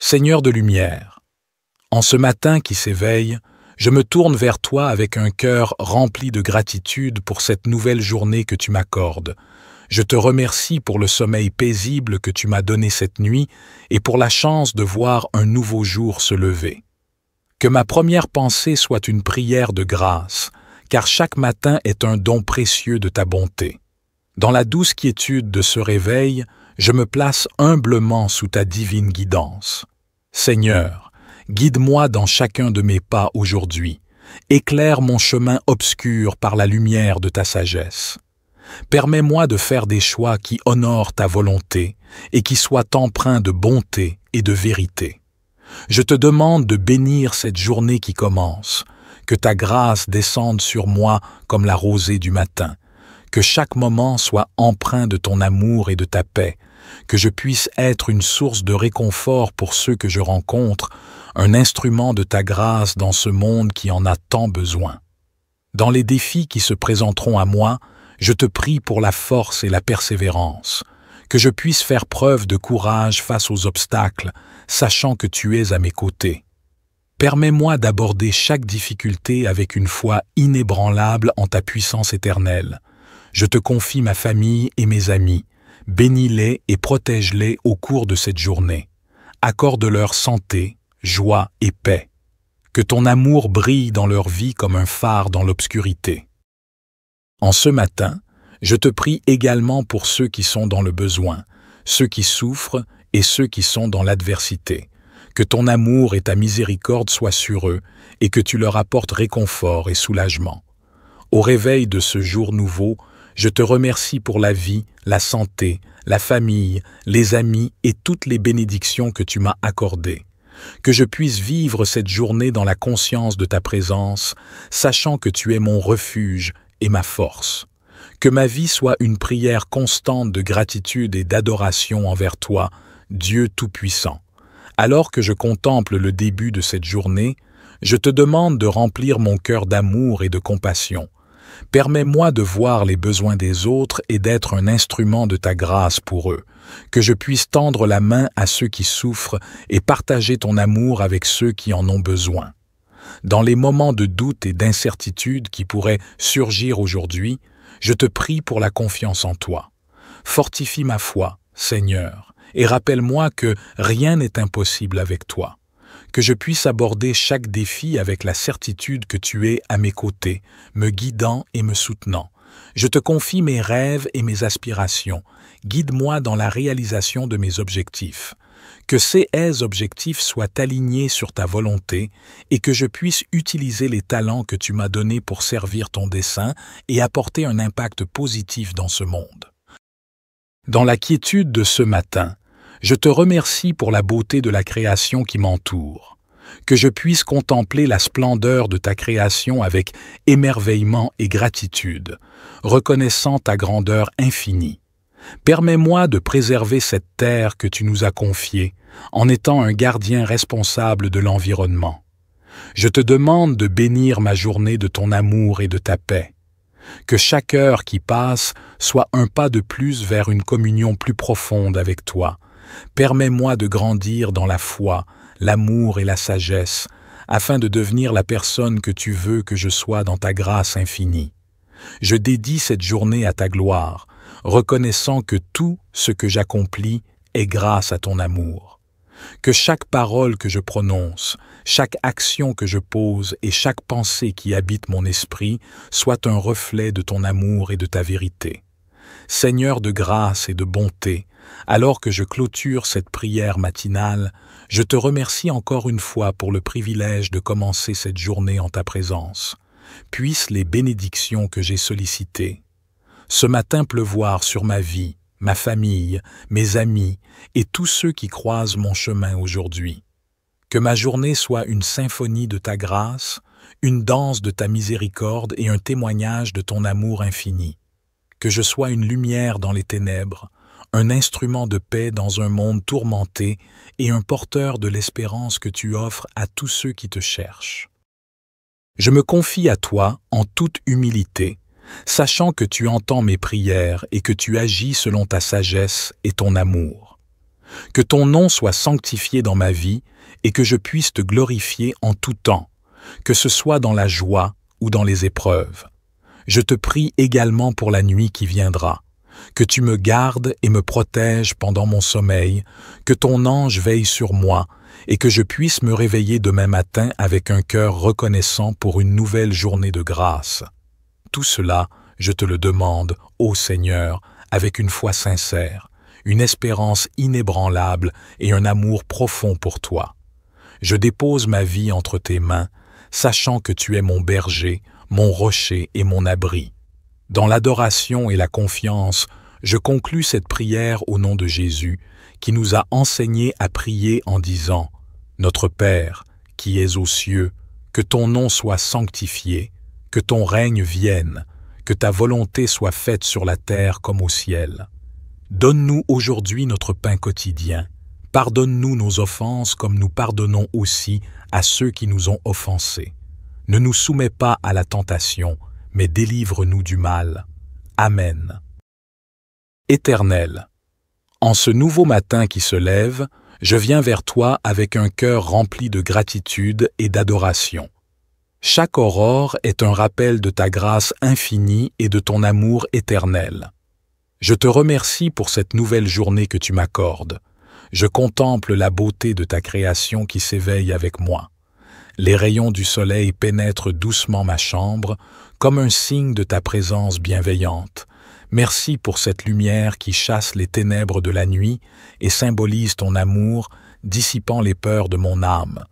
Seigneur de lumière, en ce matin qui s'éveille, je me tourne vers toi avec un cœur rempli de gratitude pour cette nouvelle journée que tu m'accordes. Je te remercie pour le sommeil paisible que tu m'as donné cette nuit et pour la chance de voir un nouveau jour se lever. Que ma première pensée soit une prière de grâce, car chaque matin est un don précieux de ta bonté. Dans la douce quiétude de ce réveil, je me place humblement sous ta divine guidance. Seigneur, guide-moi dans chacun de mes pas aujourd'hui. Éclaire mon chemin obscur par la lumière de ta sagesse. Permets-moi de faire des choix qui honorent ta volonté et qui soient empreints de bonté et de vérité. Je te demande de bénir cette journée qui commence, que ta grâce descende sur moi comme la rosée du matin, que chaque moment soit empreint de ton amour et de ta paix, que je puisse être une source de réconfort pour ceux que je rencontre, un instrument de ta grâce dans ce monde qui en a tant besoin. Dans les défis qui se présenteront à moi, je te prie pour la force et la persévérance, que je puisse faire preuve de courage face aux obstacles, sachant que tu es à mes côtés. Permets-moi d'aborder chaque difficulté avec une foi inébranlable en ta puissance éternelle. Je te confie ma famille et mes amis, bénis-les et protège-les au cours de cette journée. Accorde-leur santé, joie et paix. Que ton amour brille dans leur vie comme un phare dans l'obscurité. En ce matin, je te prie également pour ceux qui sont dans le besoin, ceux qui souffrent et ceux qui sont dans l'adversité. Que ton amour et ta miséricorde soient sur eux et que tu leur apportes réconfort et soulagement. Au réveil de ce jour nouveau, je te remercie pour la vie, la santé, la famille, les amis et toutes les bénédictions que tu m'as accordées. Que je puisse vivre cette journée dans la conscience de ta présence, sachant que tu es mon refuge et ma force. Que ma vie soit une prière constante de gratitude et d'adoration envers toi, Dieu Tout-Puissant. Alors que je contemple le début de cette journée, je te demande de remplir mon cœur d'amour et de compassion. Permets-moi de voir les besoins des autres et d'être un instrument de ta grâce pour eux, que je puisse tendre la main à ceux qui souffrent et partager ton amour avec ceux qui en ont besoin. Dans les moments de doute et d'incertitude qui pourraient surgir aujourd'hui, je te prie pour la confiance en toi. Fortifie ma foi, Seigneur, et rappelle-moi que rien n'est impossible avec toi. Que je puisse aborder chaque défi avec la certitude que tu es à mes côtés, me guidant et me soutenant. Je te confie mes rêves et mes aspirations. Guide-moi dans la réalisation de mes objectifs. Que ces objectifs soient alignés sur ta volonté et que je puisse utiliser les talents que tu m'as donnés pour servir ton dessein et apporter un impact positif dans ce monde. Dans la quiétude de ce matin, je te remercie pour la beauté de la création qui m'entoure. Que je puisse contempler la splendeur de ta création avec émerveillement et gratitude, reconnaissant ta grandeur infinie. Permets-moi de préserver cette terre que tu nous as confiée, en étant un gardien responsable de l'environnement. Je te demande de bénir ma journée de ton amour et de ta paix. Que chaque heure qui passe soit un pas de plus vers une communion plus profonde avec toi. Permets-moi de grandir dans la foi, l'amour et la sagesse, afin de devenir la personne que tu veux que je sois dans ta grâce infinie. Je dédie cette journée à ta gloire, reconnaissant que tout ce que j'accomplis est grâce à ton amour. Que chaque parole que je prononce, chaque action que je pose et chaque pensée qui habite mon esprit soit un reflet de ton amour et de ta vérité. Seigneur de grâce et de bonté, alors que je clôture cette prière matinale, je te remercie encore une fois pour le privilège de commencer cette journée en ta présence. Puissent les bénédictions que j'ai sollicitées ce matin pleuvoir sur ma vie, ma famille, mes amis et tous ceux qui croisent mon chemin aujourd'hui. Que ma journée soit une symphonie de ta grâce, une danse de ta miséricorde et un témoignage de ton amour infini. Que je sois une lumière dans les ténèbres, un instrument de paix dans un monde tourmenté et un porteur de l'espérance que tu offres à tous ceux qui te cherchent. Je me confie à toi en toute humilité, sachant que tu entends mes prières et que tu agis selon ta sagesse et ton amour. Que ton nom soit sanctifié dans ma vie et que je puisse te glorifier en tout temps, que ce soit dans la joie ou dans les épreuves. Je te prie également pour la nuit qui viendra, que tu me gardes et me protèges pendant mon sommeil, que ton ange veille sur moi et que je puisse me réveiller demain matin avec un cœur reconnaissant pour une nouvelle journée de grâce. Tout cela, je te le demande, ô Seigneur, avec une foi sincère, une espérance inébranlable et un amour profond pour toi. Je dépose ma vie entre tes mains, sachant que tu es mon berger, mon rocher et mon abri. Dans l'adoration et la confiance, je conclus cette prière au nom de Jésus, qui nous a enseigné à prier en disant « Notre Père, qui es aux cieux, que ton nom soit sanctifié, que ton règne vienne, que ta volonté soit faite sur la terre comme au ciel. Donne-nous aujourd'hui notre pain quotidien. Pardonne-nous nos offenses comme nous pardonnons aussi à ceux qui nous ont offensés. Ne nous soumets pas à la tentation, mais délivre-nous du mal. Amen. Éternel, en ce nouveau matin qui se lève, je viens vers toi avec un cœur rempli de gratitude et d'adoration. Chaque aurore est un rappel de ta grâce infinie et de ton amour éternel. Je te remercie pour cette nouvelle journée que tu m'accordes. Je contemple la beauté de ta création qui s'éveille avec moi. Les rayons du soleil pénètrent doucement ma chambre, comme un signe de ta présence bienveillante. Merci pour cette lumière qui chasse les ténèbres de la nuit et symbolise ton amour, dissipant les peurs de mon âme.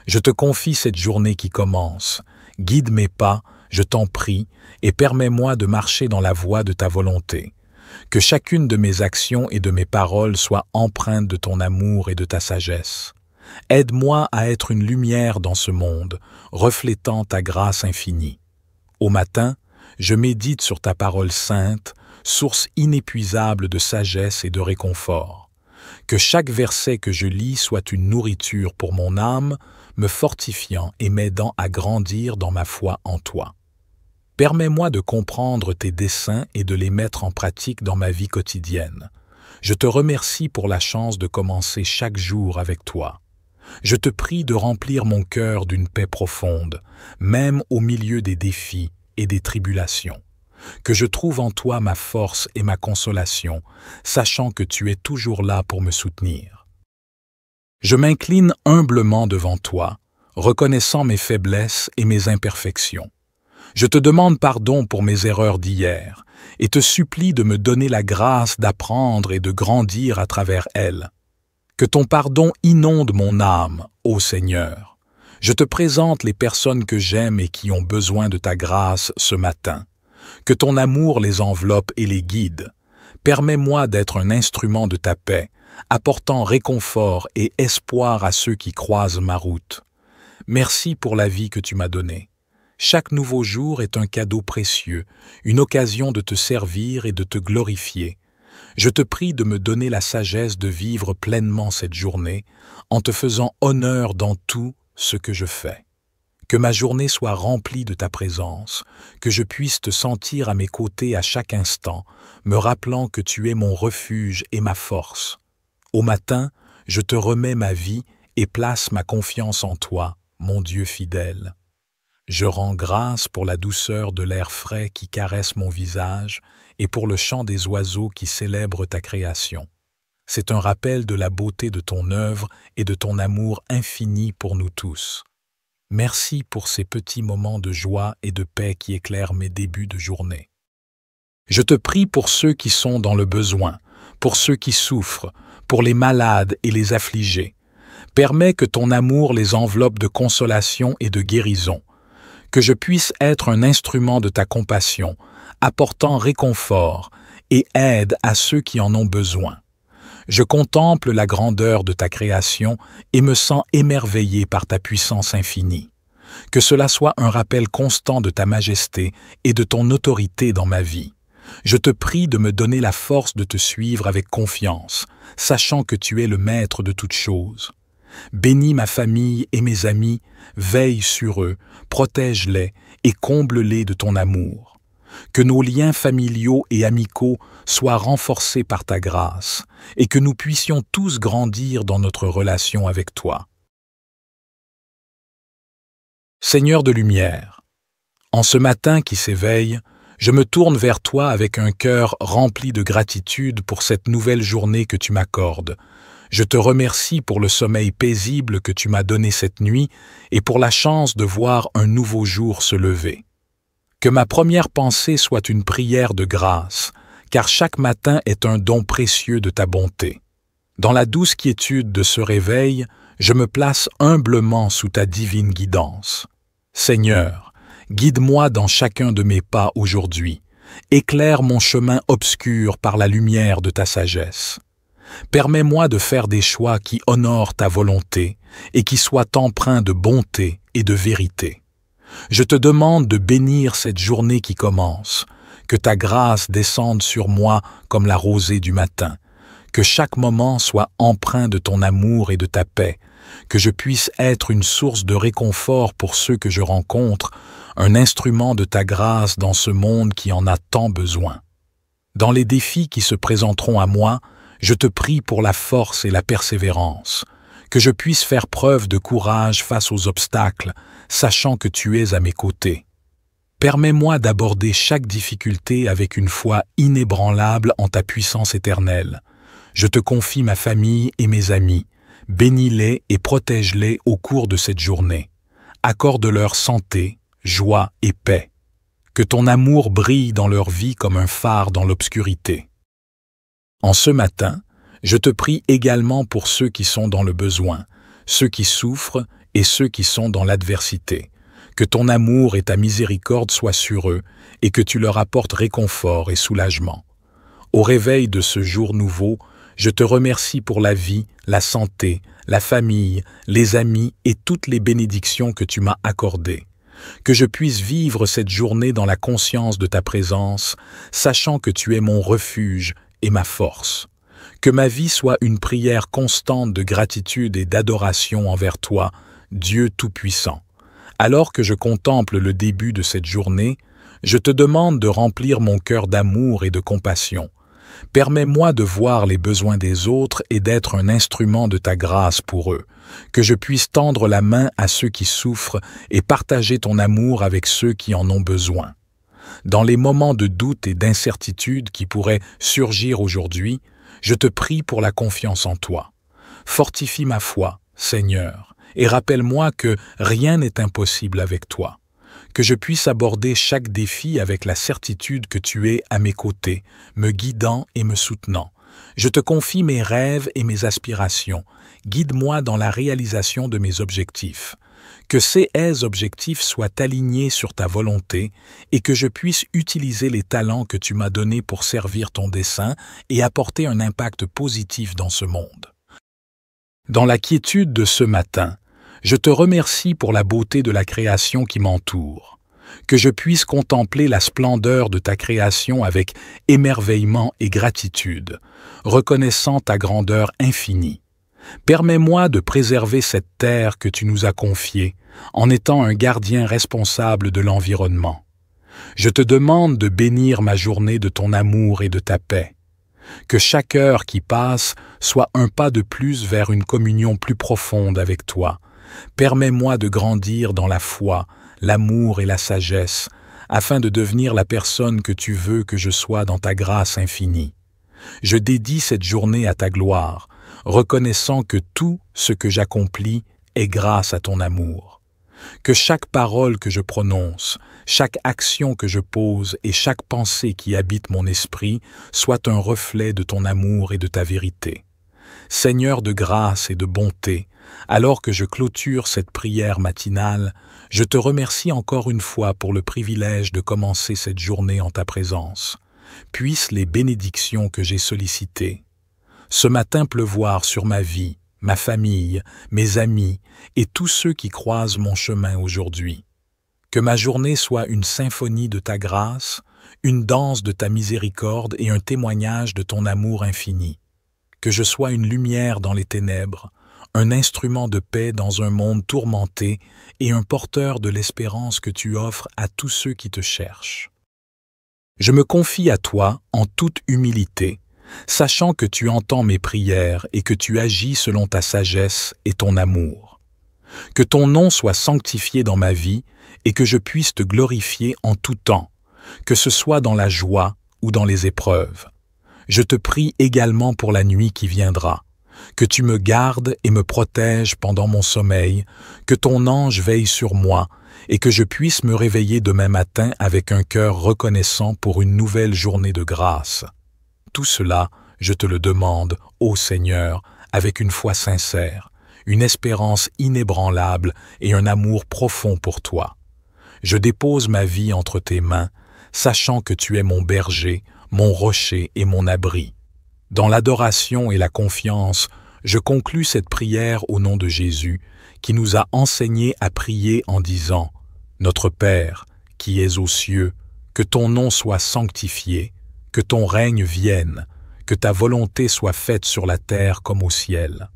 Je te confie cette journée qui commence. Guide mes pas, je t'en prie, et permets-moi de marcher dans la voie de ta volonté. Que chacune de mes actions et de mes paroles soit empreinte de ton amour et de ta sagesse. Aide-moi à être une lumière dans ce monde, reflétant ta grâce infinie. Au matin, je médite sur ta parole sainte, source inépuisable de sagesse et de réconfort. Que chaque verset que je lis soit une nourriture pour mon âme, me fortifiant et m'aidant à grandir dans ma foi en toi. Permets-moi de comprendre tes desseins et de les mettre en pratique dans ma vie quotidienne. Je te remercie pour la chance de commencer chaque jour avec toi. Je te prie de remplir mon cœur d'une paix profonde, même au milieu des défis et des tribulations. Que je trouve en toi ma force et ma consolation, sachant que tu es toujours là pour me soutenir. Je m'incline humblement devant toi, reconnaissant mes faiblesses et mes imperfections. Je te demande pardon pour mes erreurs d'hier et te supplie de me donner la grâce d'apprendre et de grandir à travers elles. Que ton pardon inonde mon âme, ô Seigneur. Je te présente les personnes que j'aime et qui ont besoin de ta grâce ce matin. Que ton amour les enveloppe et les guide. Permets-moi d'être un instrument de ta paix, apportant réconfort et espoir à ceux qui croisent ma route. Merci pour la vie que tu m'as donnée. Chaque nouveau jour est un cadeau précieux, une occasion de te servir et de te glorifier. Je te prie de me donner la sagesse de vivre pleinement cette journée, en te faisant honneur dans tout ce que je fais. Que ma journée soit remplie de ta présence, que je puisse te sentir à mes côtés à chaque instant, me rappelant que tu es mon refuge et ma force. Au matin, je te remets ma vie et place ma confiance en toi, mon Dieu fidèle. Je rends grâce pour la douceur de l'air frais qui caresse mon visage et pour le chant des oiseaux qui célèbrent ta création. C'est un rappel de la beauté de ton œuvre et de ton amour infini pour nous tous. Merci pour ces petits moments de joie et de paix qui éclairent mes débuts de journée. Je te prie pour ceux qui sont dans le besoin, pour ceux qui souffrent, pour les malades et les affligés. Permets que ton amour les enveloppe de consolation et de guérison. Que je puisse être un instrument de ta compassion, apportant réconfort et aide à ceux qui en ont besoin. Je contemple la grandeur de ta création et me sens émerveillé par ta puissance infinie. Que cela soit un rappel constant de ta majesté et de ton autorité dans ma vie. Je te prie de me donner la force de te suivre avec confiance, sachant que tu es le maître de toutes choses. Bénis ma famille et mes amis, veille sur eux, protège-les et comble-les de ton amour. que nos liens familiaux et amicaux soient renforcés par ta grâce, et que nous puissions tous grandir dans notre relation avec toi. Seigneur de lumière, en ce matin qui s'éveille, je me tourne vers toi avec un cœur rempli de gratitude pour cette nouvelle journée que tu m'accordes. Je te remercie pour le sommeil paisible que tu m'as donné cette nuit et pour la chance de voir un nouveau jour se lever. Que ma première pensée soit une prière de grâce, car chaque matin est un don précieux de ta bonté. Dans la douce quiétude de ce réveil, je me place humblement sous ta divine guidance. Seigneur, guide-moi dans chacun de mes pas aujourd'hui. Éclaire mon chemin obscur par la lumière de ta sagesse. Permets-moi de faire des choix qui honorent ta volonté et qui soient empreints de bonté et de vérité. Je te demande de bénir cette journée qui commence, que ta grâce descende sur moi comme la rosée du matin, que chaque moment soit empreint de ton amour et de ta paix, que je puisse être une source de réconfort pour ceux que je rencontre, un instrument de ta grâce dans ce monde qui en a tant besoin. Dans les défis qui se présenteront à moi, je te prie pour la force et la persévérance, que je puisse faire preuve de courage face aux obstacles, sachant que tu es à mes côtés. Permets-moi d'aborder chaque difficulté avec une foi inébranlable en ta puissance éternelle. Je te confie ma famille et mes amis, bénis-les et protège-les au cours de cette journée. Accorde-leur santé, joie et paix. Que ton amour brille dans leur vie comme un phare dans l'obscurité. En ce matin, je te prie également pour ceux qui sont dans le besoin, ceux qui souffrent et ceux qui sont dans l'adversité. Que ton amour et ta miséricorde soient sur eux et que tu leur apportes réconfort et soulagement. Au réveil de ce jour nouveau, je te remercie pour la vie, la santé, la famille, les amis et toutes les bénédictions que tu m'as accordées. Que je puisse vivre cette journée dans la conscience de ta présence, sachant que tu es mon refuge et ma force. Que ma vie soit une prière constante de gratitude et d'adoration envers toi, Dieu Tout-Puissant. Alors que je contemple le début de cette journée, je te demande de remplir mon cœur d'amour et de compassion. Permets-moi de voir les besoins des autres et d'être un instrument de ta grâce pour eux, que je puisse tendre la main à ceux qui souffrent et partager ton amour avec ceux qui en ont besoin. Dans les moments de doute et d'incertitude qui pourraient surgir aujourd'hui, je te prie pour la confiance en toi. Fortifie ma foi, Seigneur, et rappelle-moi que rien n'est impossible avec toi. Que je puisse aborder chaque défi avec la certitude que tu es à mes côtés, me guidant et me soutenant. Je te confie mes rêves et mes aspirations. Guide-moi dans la réalisation de mes objectifs. Que ces objectifs soient alignés sur ta volonté et que je puisse utiliser les talents que tu m'as donnés pour servir ton dessein et apporter un impact positif dans ce monde. Dans la quiétude de ce matin, je te remercie pour la beauté de la création qui m'entoure. Que je puisse contempler la splendeur de ta création avec émerveillement et gratitude, reconnaissant ta grandeur infinie. Permets-moi de préserver cette terre que tu nous as confiée, en étant un gardien responsable de l'environnement. Je te demande de bénir ma journée de ton amour et de ta paix. Que chaque heure qui passe soit un pas de plus vers une communion plus profonde avec toi. Permets-moi de grandir dans la foi, l'amour et la sagesse, afin de devenir la personne que tu veux que je sois dans ta grâce infinie. Je dédie cette journée à ta gloire, reconnaissant que tout ce que j'accomplis est grâce à ton amour. Que chaque parole que je prononce, chaque action que je pose et chaque pensée qui habite mon esprit soit un reflet de ton amour et de ta vérité. Seigneur de grâce et de bonté, alors que je clôture cette prière matinale, je te remercie encore une fois pour le privilège de commencer cette journée en ta présence. Puissent les bénédictions que j'ai sollicitées ce matin pleuvoir sur ma vie, ma famille, mes amis et tous ceux qui croisent mon chemin aujourd'hui. Que ma journée soit une symphonie de ta grâce, une danse de ta miséricorde et un témoignage de ton amour infini. Que je sois une lumière dans les ténèbres, un instrument de paix dans un monde tourmenté et un porteur de l'espérance que tu offres à tous ceux qui te cherchent. Je me confie à toi en toute humilité, sachant que tu entends mes prières et que tu agis selon ta sagesse et ton amour. Que ton nom soit sanctifié dans ma vie et que je puisse te glorifier en tout temps, que ce soit dans la joie ou dans les épreuves. Je te prie également pour la nuit qui viendra, que tu me gardes et me protèges pendant mon sommeil, que ton ange veille sur moi et que je puisse me réveiller demain matin avec un cœur reconnaissant pour une nouvelle journée de grâce. Tout cela, je te le demande, ô Seigneur, avec une foi sincère, une espérance inébranlable et un amour profond pour toi. Je dépose ma vie entre tes mains, sachant que tu es mon berger, mon rocher et mon abri. Dans l'adoration et la confiance, je conclus cette prière au nom de Jésus, qui nous a enseigné à prier en disant « Notre Père, qui es aux cieux, que ton nom soit sanctifié, que ton règne vienne, que ta volonté soit faite sur la terre comme au ciel.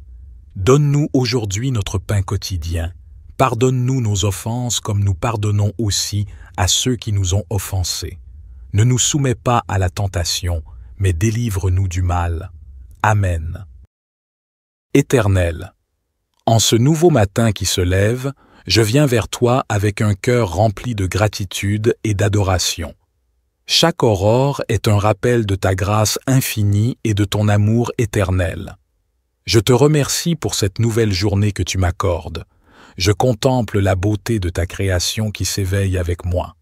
Donne-nous aujourd'hui notre pain quotidien. Pardonne-nous nos offenses comme nous pardonnons aussi à ceux qui nous ont offensés. Ne nous soumets pas à la tentation, mais délivre-nous du mal. Amen. Éternel, en ce nouveau matin qui se lève, je viens vers toi avec un cœur rempli de gratitude et d'adoration. Chaque aurore est un rappel de ta grâce infinie et de ton amour éternel. Je te remercie pour cette nouvelle journée que tu m'accordes. Je contemple la beauté de ta création qui s'éveille avec moi.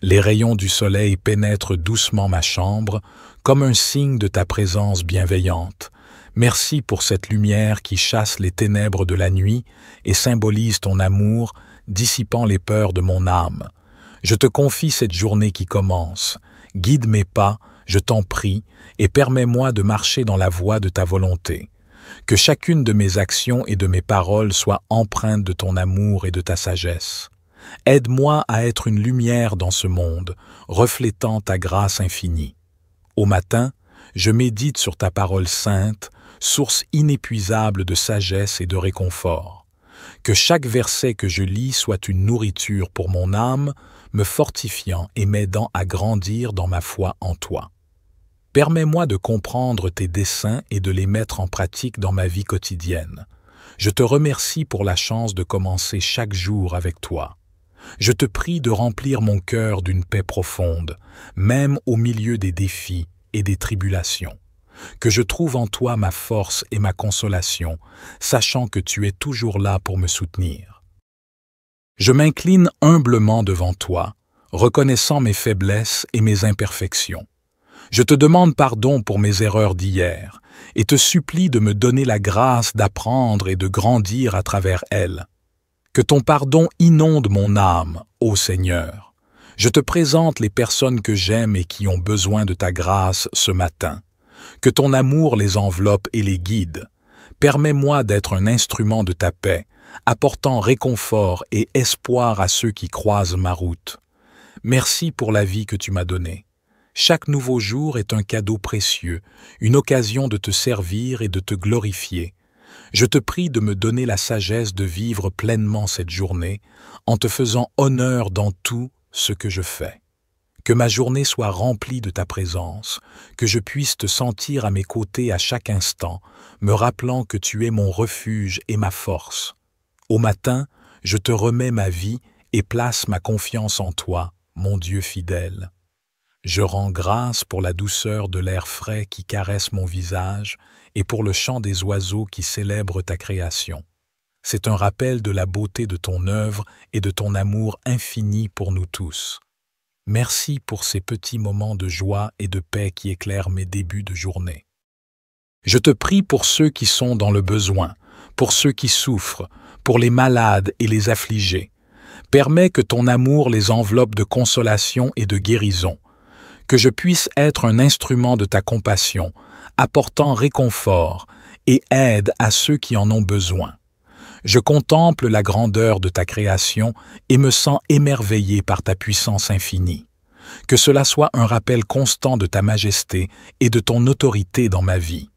Les rayons du soleil pénètrent doucement ma chambre, comme un signe de ta présence bienveillante. Merci pour cette lumière qui chasse les ténèbres de la nuit et symbolise ton amour, dissipant les peurs de mon âme. Je te confie cette journée qui commence. Guide mes pas, je t'en prie, et permets-moi de marcher dans la voie de ta volonté. Que chacune de mes actions et de mes paroles soit empreinte de ton amour et de ta sagesse. Aide-moi à être une lumière dans ce monde, reflétant ta grâce infinie. Au matin, je médite sur ta parole sainte, source inépuisable de sagesse et de réconfort. Que chaque verset que je lis soit une nourriture pour mon âme, me fortifiant et m'aidant à grandir dans ma foi en toi. Permets-moi de comprendre tes desseins et de les mettre en pratique dans ma vie quotidienne. Je te remercie pour la chance de commencer chaque jour avec toi. Je te prie de remplir mon cœur d'une paix profonde, même au milieu des défis et des tribulations. Que je trouve en toi ma force et ma consolation, sachant que tu es toujours là pour me soutenir. Je m'incline humblement devant toi, reconnaissant mes faiblesses et mes imperfections. Je te demande pardon pour mes erreurs d'hier et te supplie de me donner la grâce d'apprendre et de grandir à travers elles. Que ton pardon inonde mon âme, ô Seigneur. Je te présente les personnes que j'aime et qui ont besoin de ta grâce ce matin. Que ton amour les enveloppe et les guide. Permets-moi d'être un instrument de ta paix, apportant réconfort et espoir à ceux qui croisent ma route. Merci pour la vie que tu m'as donnée. Chaque nouveau jour est un cadeau précieux, une occasion de te servir et de te glorifier. Je te prie de me donner la sagesse de vivre pleinement cette journée, en te faisant honneur dans tout ce que je fais. Que ma journée soit remplie de ta présence, que je puisse te sentir à mes côtés à chaque instant, me rappelant que tu es mon refuge et ma force. Au matin, je te remets ma vie et place ma confiance en toi, mon Dieu fidèle. Je rends grâce pour la douceur de l'air frais qui caresse mon visage et pour le chant des oiseaux qui célèbrent ta création. C'est un rappel de la beauté de ton œuvre et de ton amour infini pour nous tous. Merci pour ces petits moments de joie et de paix qui éclairent mes débuts de journée. Je te prie pour ceux qui sont dans le besoin, pour ceux qui souffrent, pour les malades et les affligés. Permets que ton amour les enveloppe de consolation et de guérison. Que je puisse être un instrument de ta compassion, apportant réconfort et aide à ceux qui en ont besoin. Je contemple la grandeur de ta création et me sens émerveillé par ta puissance infinie. Que cela soit un rappel constant de ta majesté et de ton autorité dans ma vie.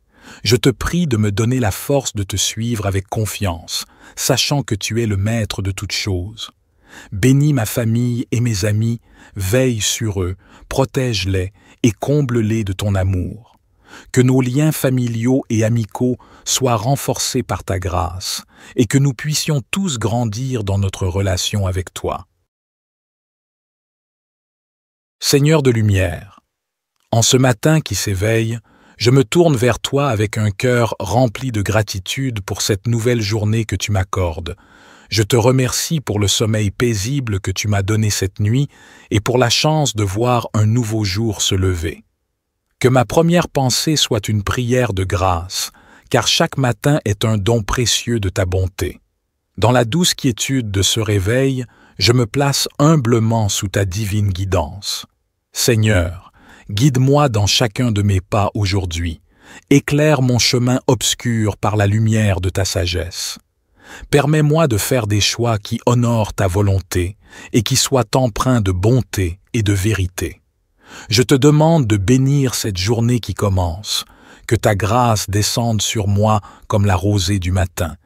Je te prie de me donner la force de te suivre avec confiance, sachant que tu es le maître de toutes choses. Bénis ma famille et mes amis, veille sur eux, protège-les et comble-les de ton amour. Que nos liens familiaux et amicaux soient renforcés par ta grâce et que nous puissions tous grandir dans notre relation avec toi. Seigneur de lumière, en ce matin qui s'éveille, je me tourne vers toi avec un cœur rempli de gratitude pour cette nouvelle journée que tu m'accordes. Je te remercie pour le sommeil paisible que tu m'as donné cette nuit et pour la chance de voir un nouveau jour se lever. Que ma première pensée soit une prière de grâce, car chaque matin est un don précieux de ta bonté. Dans la douce quiétude de ce réveil, je me place humblement sous ta divine guidance. Seigneur, guide-moi dans chacun de mes pas aujourd'hui. Éclaire mon chemin obscur par la lumière de ta sagesse. Permets-moi de faire des choix qui honorent ta volonté et qui soient empreints de bonté et de vérité. Je te demande de bénir cette journée qui commence, que ta grâce descende sur moi comme la rosée du matin,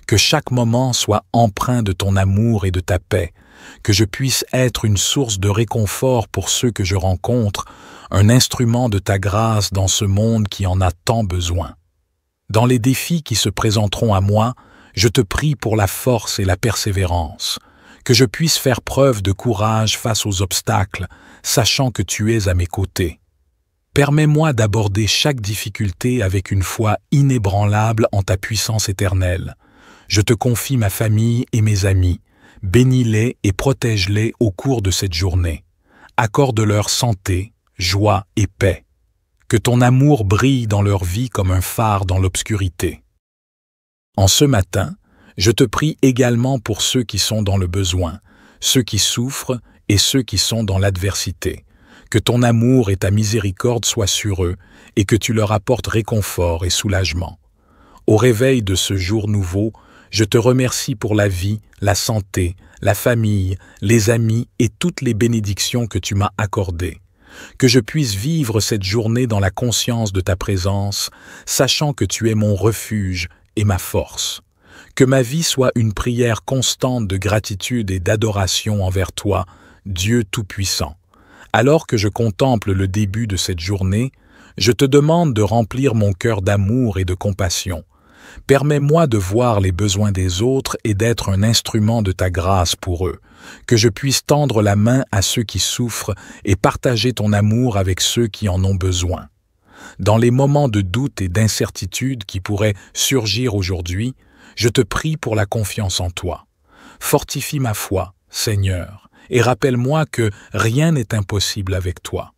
que chaque moment soit empreint de ton amour et de ta paix, que je puisse être une source de réconfort pour ceux que je rencontre, un instrument de ta grâce dans ce monde qui en a tant besoin. Dans les défis qui se présenteront à moi, je te prie pour la force et la persévérance, que je puisse faire preuve de courage face aux obstacles, sachant que tu es à mes côtés. Permets-moi d'aborder chaque difficulté avec une foi inébranlable en ta puissance éternelle. Je te confie ma famille et mes amis. Bénis-les et protège-les au cours de cette journée. Accorde-leur santé, joie et paix. Que ton amour brille dans leur vie comme un phare dans l'obscurité. En ce matin, je te prie également pour ceux qui sont dans le besoin, ceux qui souffrent et ceux qui sont dans l'adversité. Que ton amour et ta miséricorde soient sur eux et que tu leur apportes réconfort et soulagement. Au réveil de ce jour nouveau, je te remercie pour la vie, la santé, la famille, les amis et toutes les bénédictions que tu m'as accordées. Que je puisse vivre cette journée dans la conscience de ta présence, sachant que tu es mon refuge et ma force. Que ma vie soit une prière constante de gratitude et d'adoration envers toi, Dieu Tout-Puissant. Alors que je contemple le début de cette journée, je te demande de remplir mon cœur d'amour et de compassion. Permets-moi de voir les besoins des autres et d'être un instrument de ta grâce pour eux, que je puisse tendre la main à ceux qui souffrent et partager ton amour avec ceux qui en ont besoin. Dans les moments de doute et d'incertitude qui pourraient surgir aujourd'hui, je te prie pour la confiance en toi. Fortifie ma foi, Seigneur, et rappelle-moi que rien n'est impossible avec toi.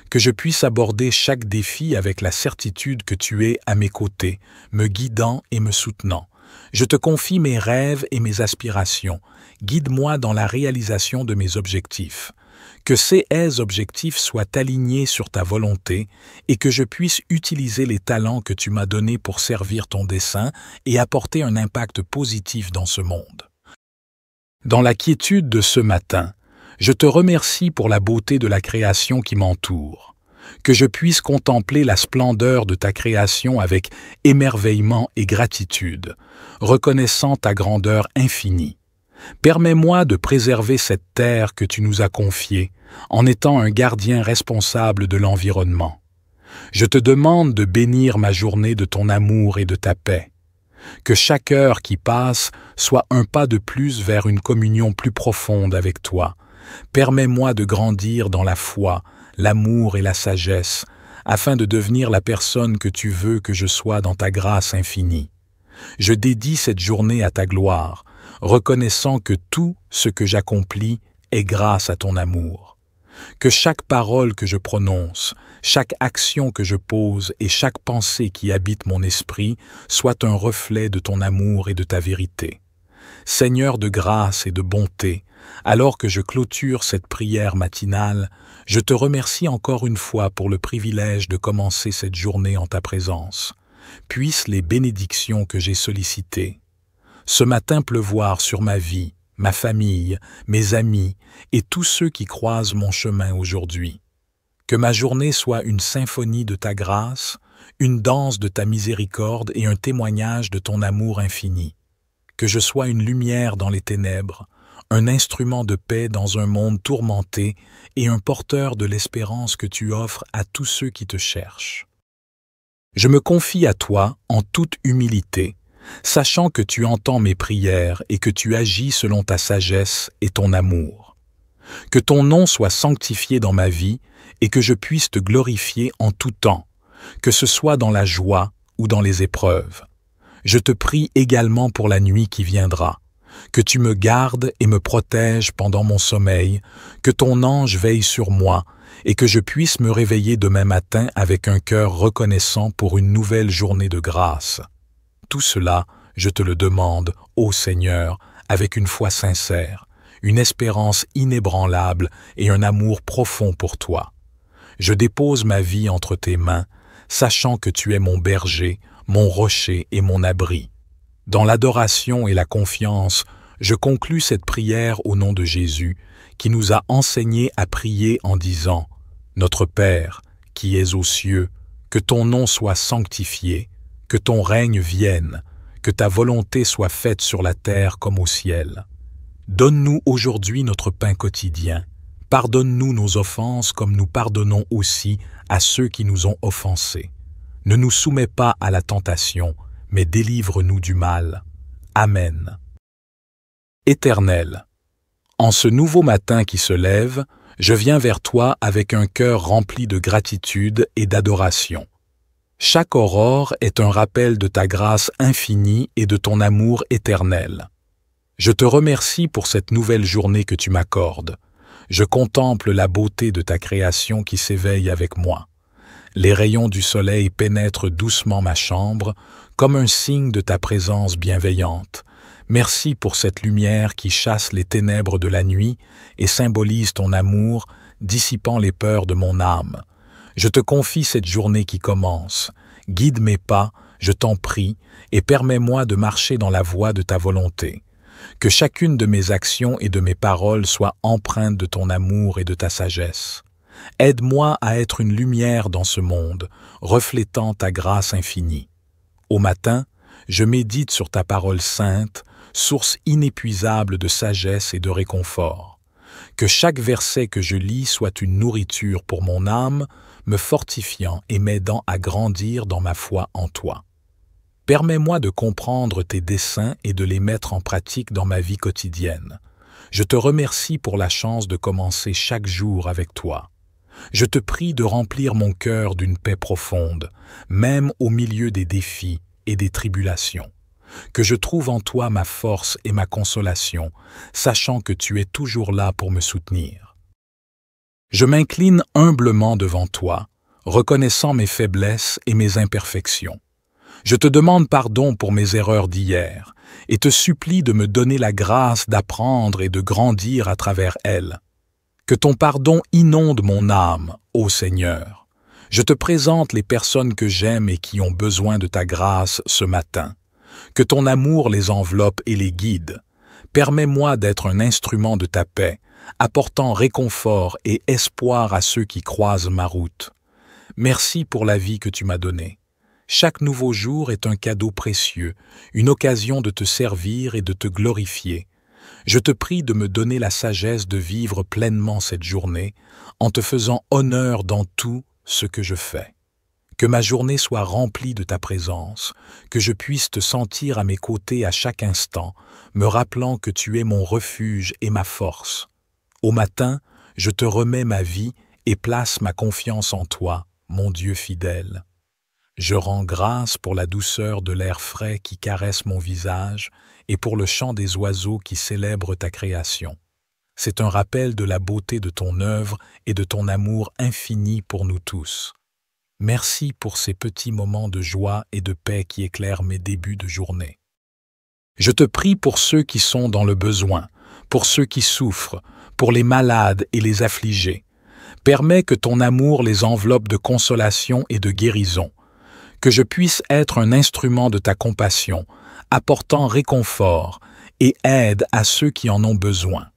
Que je puisse aborder chaque défi avec la certitude que tu es à mes côtés, me guidant et me soutenant. Je te confie mes rêves et mes aspirations. Guide-moi dans la réalisation de mes objectifs. Que ces objectifs soient alignés sur ta volonté et que je puisse utiliser les talents que tu m'as donnés pour servir ton dessein et apporter un impact positif dans ce monde. Dans la quiétude de ce matin, je te remercie pour la beauté de la création qui m'entoure. Que je puisse contempler la splendeur de ta création avec émerveillement et gratitude, reconnaissant ta grandeur infinie. Permets-moi de préserver cette terre que tu nous as confiée, en étant un gardien responsable de l'environnement. Je te demande de bénir ma journée de ton amour et de ta paix. Que chaque heure qui passe soit un pas de plus vers une communion plus profonde avec toi. Permets-moi de grandir dans la foi, l'amour et la sagesse, afin de devenir la personne que tu veux que je sois dans ta grâce infinie. Je dédie cette journée à ta gloire, reconnaissant que tout ce que j'accomplis est grâce à ton amour. Que chaque parole que je prononce, chaque action que je pose et chaque pensée qui habite mon esprit soit un reflet de ton amour et de ta vérité. Seigneur de grâce et de bonté, alors que je clôture cette prière matinale, je te remercie encore une fois pour le privilège de commencer cette journée en ta présence. Puissent les bénédictions que j'ai sollicitées ce matin pleuvoir sur ma vie, ma famille, mes amis et tous ceux qui croisent mon chemin aujourd'hui. Que ma journée soit une symphonie de ta grâce, une danse de ta miséricorde et un témoignage de ton amour infini. Que je sois une lumière dans les ténèbres, un instrument de paix dans un monde tourmenté et un porteur de l'espérance que tu offres à tous ceux qui te cherchent. Je me confie à toi en toute humilité, sachant que tu entends mes prières et que tu agis selon ta sagesse et ton amour. Que ton nom soit sanctifié dans ma vie et que je puisse te glorifier en tout temps, que ce soit dans la joie ou dans les épreuves. Je te prie également pour la nuit qui viendra, que tu me gardes et me protèges pendant mon sommeil, que ton ange veille sur moi et que je puisse me réveiller demain matin avec un cœur reconnaissant pour une nouvelle journée de grâce. Tout cela, je te le demande, ô Seigneur, avec une foi sincère, une espérance inébranlable et un amour profond pour toi. Je dépose ma vie entre tes mains, sachant que tu es mon berger, mon rocher et mon abri. Dans l'adoration et la confiance, je conclus cette prière au nom de Jésus, qui nous a enseigné à prier en disant « Notre Père, qui es aux cieux, que ton nom soit sanctifié, que ton règne vienne, que ta volonté soit faite sur la terre comme au ciel. Donne-nous aujourd'hui notre pain quotidien. Pardonne-nous nos offenses comme nous pardonnons aussi à ceux qui nous ont offensés. Ne nous soumets pas à la tentation, mais délivre-nous du mal. Amen. Éternel, en ce nouveau matin qui se lève, je viens vers toi avec un cœur rempli de gratitude et d'adoration. Chaque aurore est un rappel de ta grâce infinie et de ton amour éternel. Je te remercie pour cette nouvelle journée que tu m'accordes. Je contemple la beauté de ta création qui s'éveille avec moi. Les rayons du soleil pénètrent doucement ma chambre, comme un signe de ta présence bienveillante. Merci pour cette lumière qui chasse les ténèbres de la nuit et symbolise ton amour, dissipant les peurs de mon âme. Je te confie cette journée qui commence. Guide mes pas, je t'en prie, et permets-moi de marcher dans la voie de ta volonté. Que chacune de mes actions et de mes paroles soit empreinte de ton amour et de ta sagesse. Aide-moi à être une lumière dans ce monde, reflétant ta grâce infinie. Au matin, je médite sur ta parole sainte, source inépuisable de sagesse et de réconfort. Que chaque verset que je lis soit une nourriture pour mon âme, me fortifiant et m'aidant à grandir dans ma foi en toi. Permets-moi de comprendre tes desseins et de les mettre en pratique dans ma vie quotidienne. Je te remercie pour la chance de commencer chaque jour avec toi. Je te prie de remplir mon cœur d'une paix profonde, même au milieu des défis et des tribulations. Que je trouve en toi ma force et ma consolation, sachant que tu es toujours là pour me soutenir. Je m'incline humblement devant toi, reconnaissant mes faiblesses et mes imperfections. Je te demande pardon pour mes erreurs d'hier et te supplie de me donner la grâce d'apprendre et de grandir à travers elles. Que ton pardon inonde mon âme, ô Seigneur. Je te présente les personnes que j'aime et qui ont besoin de ta grâce ce matin. Que ton amour les enveloppe et les guide. Permets-moi d'être un instrument de ta paix, apportant réconfort et espoir à ceux qui croisent ma route. Merci pour la vie que tu m'as donnée. Chaque nouveau jour est un cadeau précieux, une occasion de te servir et de te glorifier. Je te prie de me donner la sagesse de vivre pleinement cette journée, en te faisant honneur dans tout ce que je fais. Que ma journée soit remplie de ta présence, que je puisse te sentir à mes côtés à chaque instant, me rappelant que tu es mon refuge et ma force. Au matin, je te remets ma vie et place ma confiance en toi, mon Dieu fidèle. Je rends grâce pour la douceur de l'air frais qui caresse mon visage et pour le chant des oiseaux qui célèbrent ta création. C'est un rappel de la beauté de ton œuvre et de ton amour infini pour nous tous. Merci pour ces petits moments de joie et de paix qui éclairent mes débuts de journée. Je te prie pour ceux qui sont dans le besoin, pour ceux qui souffrent, pour les malades et les affligés. Permets que ton amour les enveloppe de consolation et de guérison. Que je puisse être un instrument de ta compassion, apportant réconfort et aide à ceux qui en ont besoin.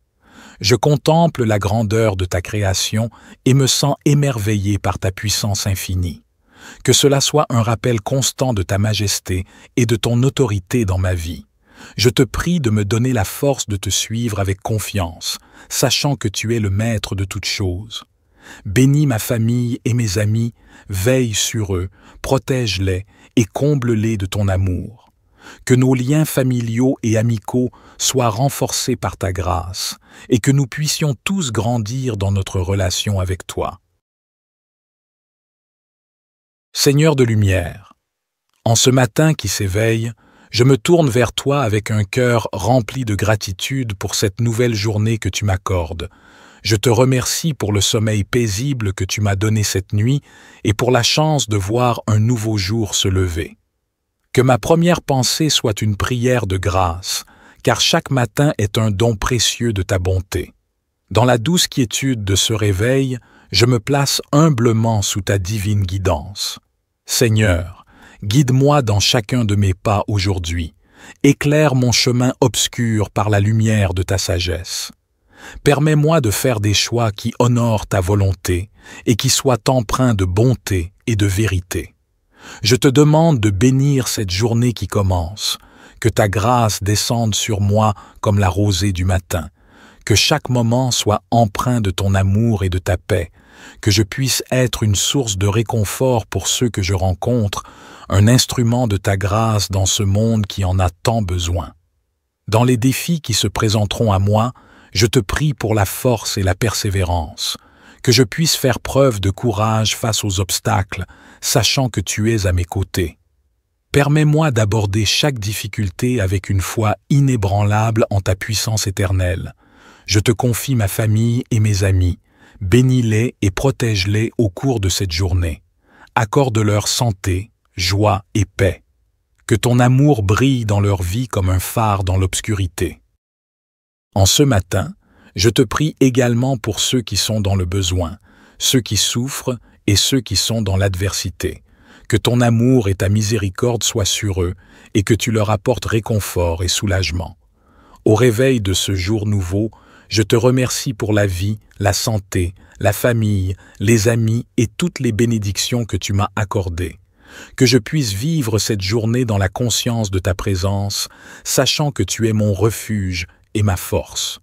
Je contemple la grandeur de ta création et me sens émerveillé par ta puissance infinie. Que cela soit un rappel constant de ta majesté et de ton autorité dans ma vie. Je te prie de me donner la force de te suivre avec confiance, sachant que tu es le maître de toutes choses. Bénis ma famille et mes amis, veille sur eux, protège-les et comble-les de ton amour. Que nos liens familiaux et amicaux soient renforcés par ta grâce et que nous puissions tous grandir dans notre relation avec toi. Seigneur de lumière, en ce matin qui s'éveille, je me tourne vers toi avec un cœur rempli de gratitude pour cette nouvelle journée que tu m'accordes. Je te remercie pour le sommeil paisible que tu m'as donné cette nuit et pour la chance de voir un nouveau jour se lever. Que ma première pensée soit une prière de grâce, car chaque matin est un don précieux de ta bonté. Dans la douce quiétude de ce réveil, je me place humblement sous ta divine guidance. Seigneur, guide-moi dans chacun de mes pas aujourd'hui. Éclaire mon chemin obscur par la lumière de ta sagesse. Permets-moi de faire des choix qui honorent ta volonté et qui soient empreints de bonté et de vérité. Je te demande de bénir cette journée qui commence, que ta grâce descende sur moi comme la rosée du matin, que chaque moment soit empreint de ton amour et de ta paix, que je puisse être une source de réconfort pour ceux que je rencontre, un instrument de ta grâce dans ce monde qui en a tant besoin. Dans les défis qui se présenteront à moi, je te prie pour la force et la persévérance, que je puisse faire preuve de courage face aux obstacles, sachant que tu es à mes côtés. Permets-moi d'aborder chaque difficulté avec une foi inébranlable en ta puissance éternelle. Je te confie ma famille et mes amis, bénis-les et protège-les au cours de cette journée. Accorde-leur santé, joie et paix. Que ton amour brille dans leur vie comme un phare dans l'obscurité. En ce matin, je te prie également pour ceux qui sont dans le besoin, ceux qui souffrent et ceux qui sont dans l'adversité. Que ton amour et ta miséricorde soient sur eux et que tu leur apportes réconfort et soulagement. Au réveil de ce jour nouveau, je te remercie pour la vie, la santé, la famille, les amis et toutes les bénédictions que tu m'as accordées. Que je puisse vivre cette journée dans la conscience de ta présence, sachant que tu es mon refuge et ma force.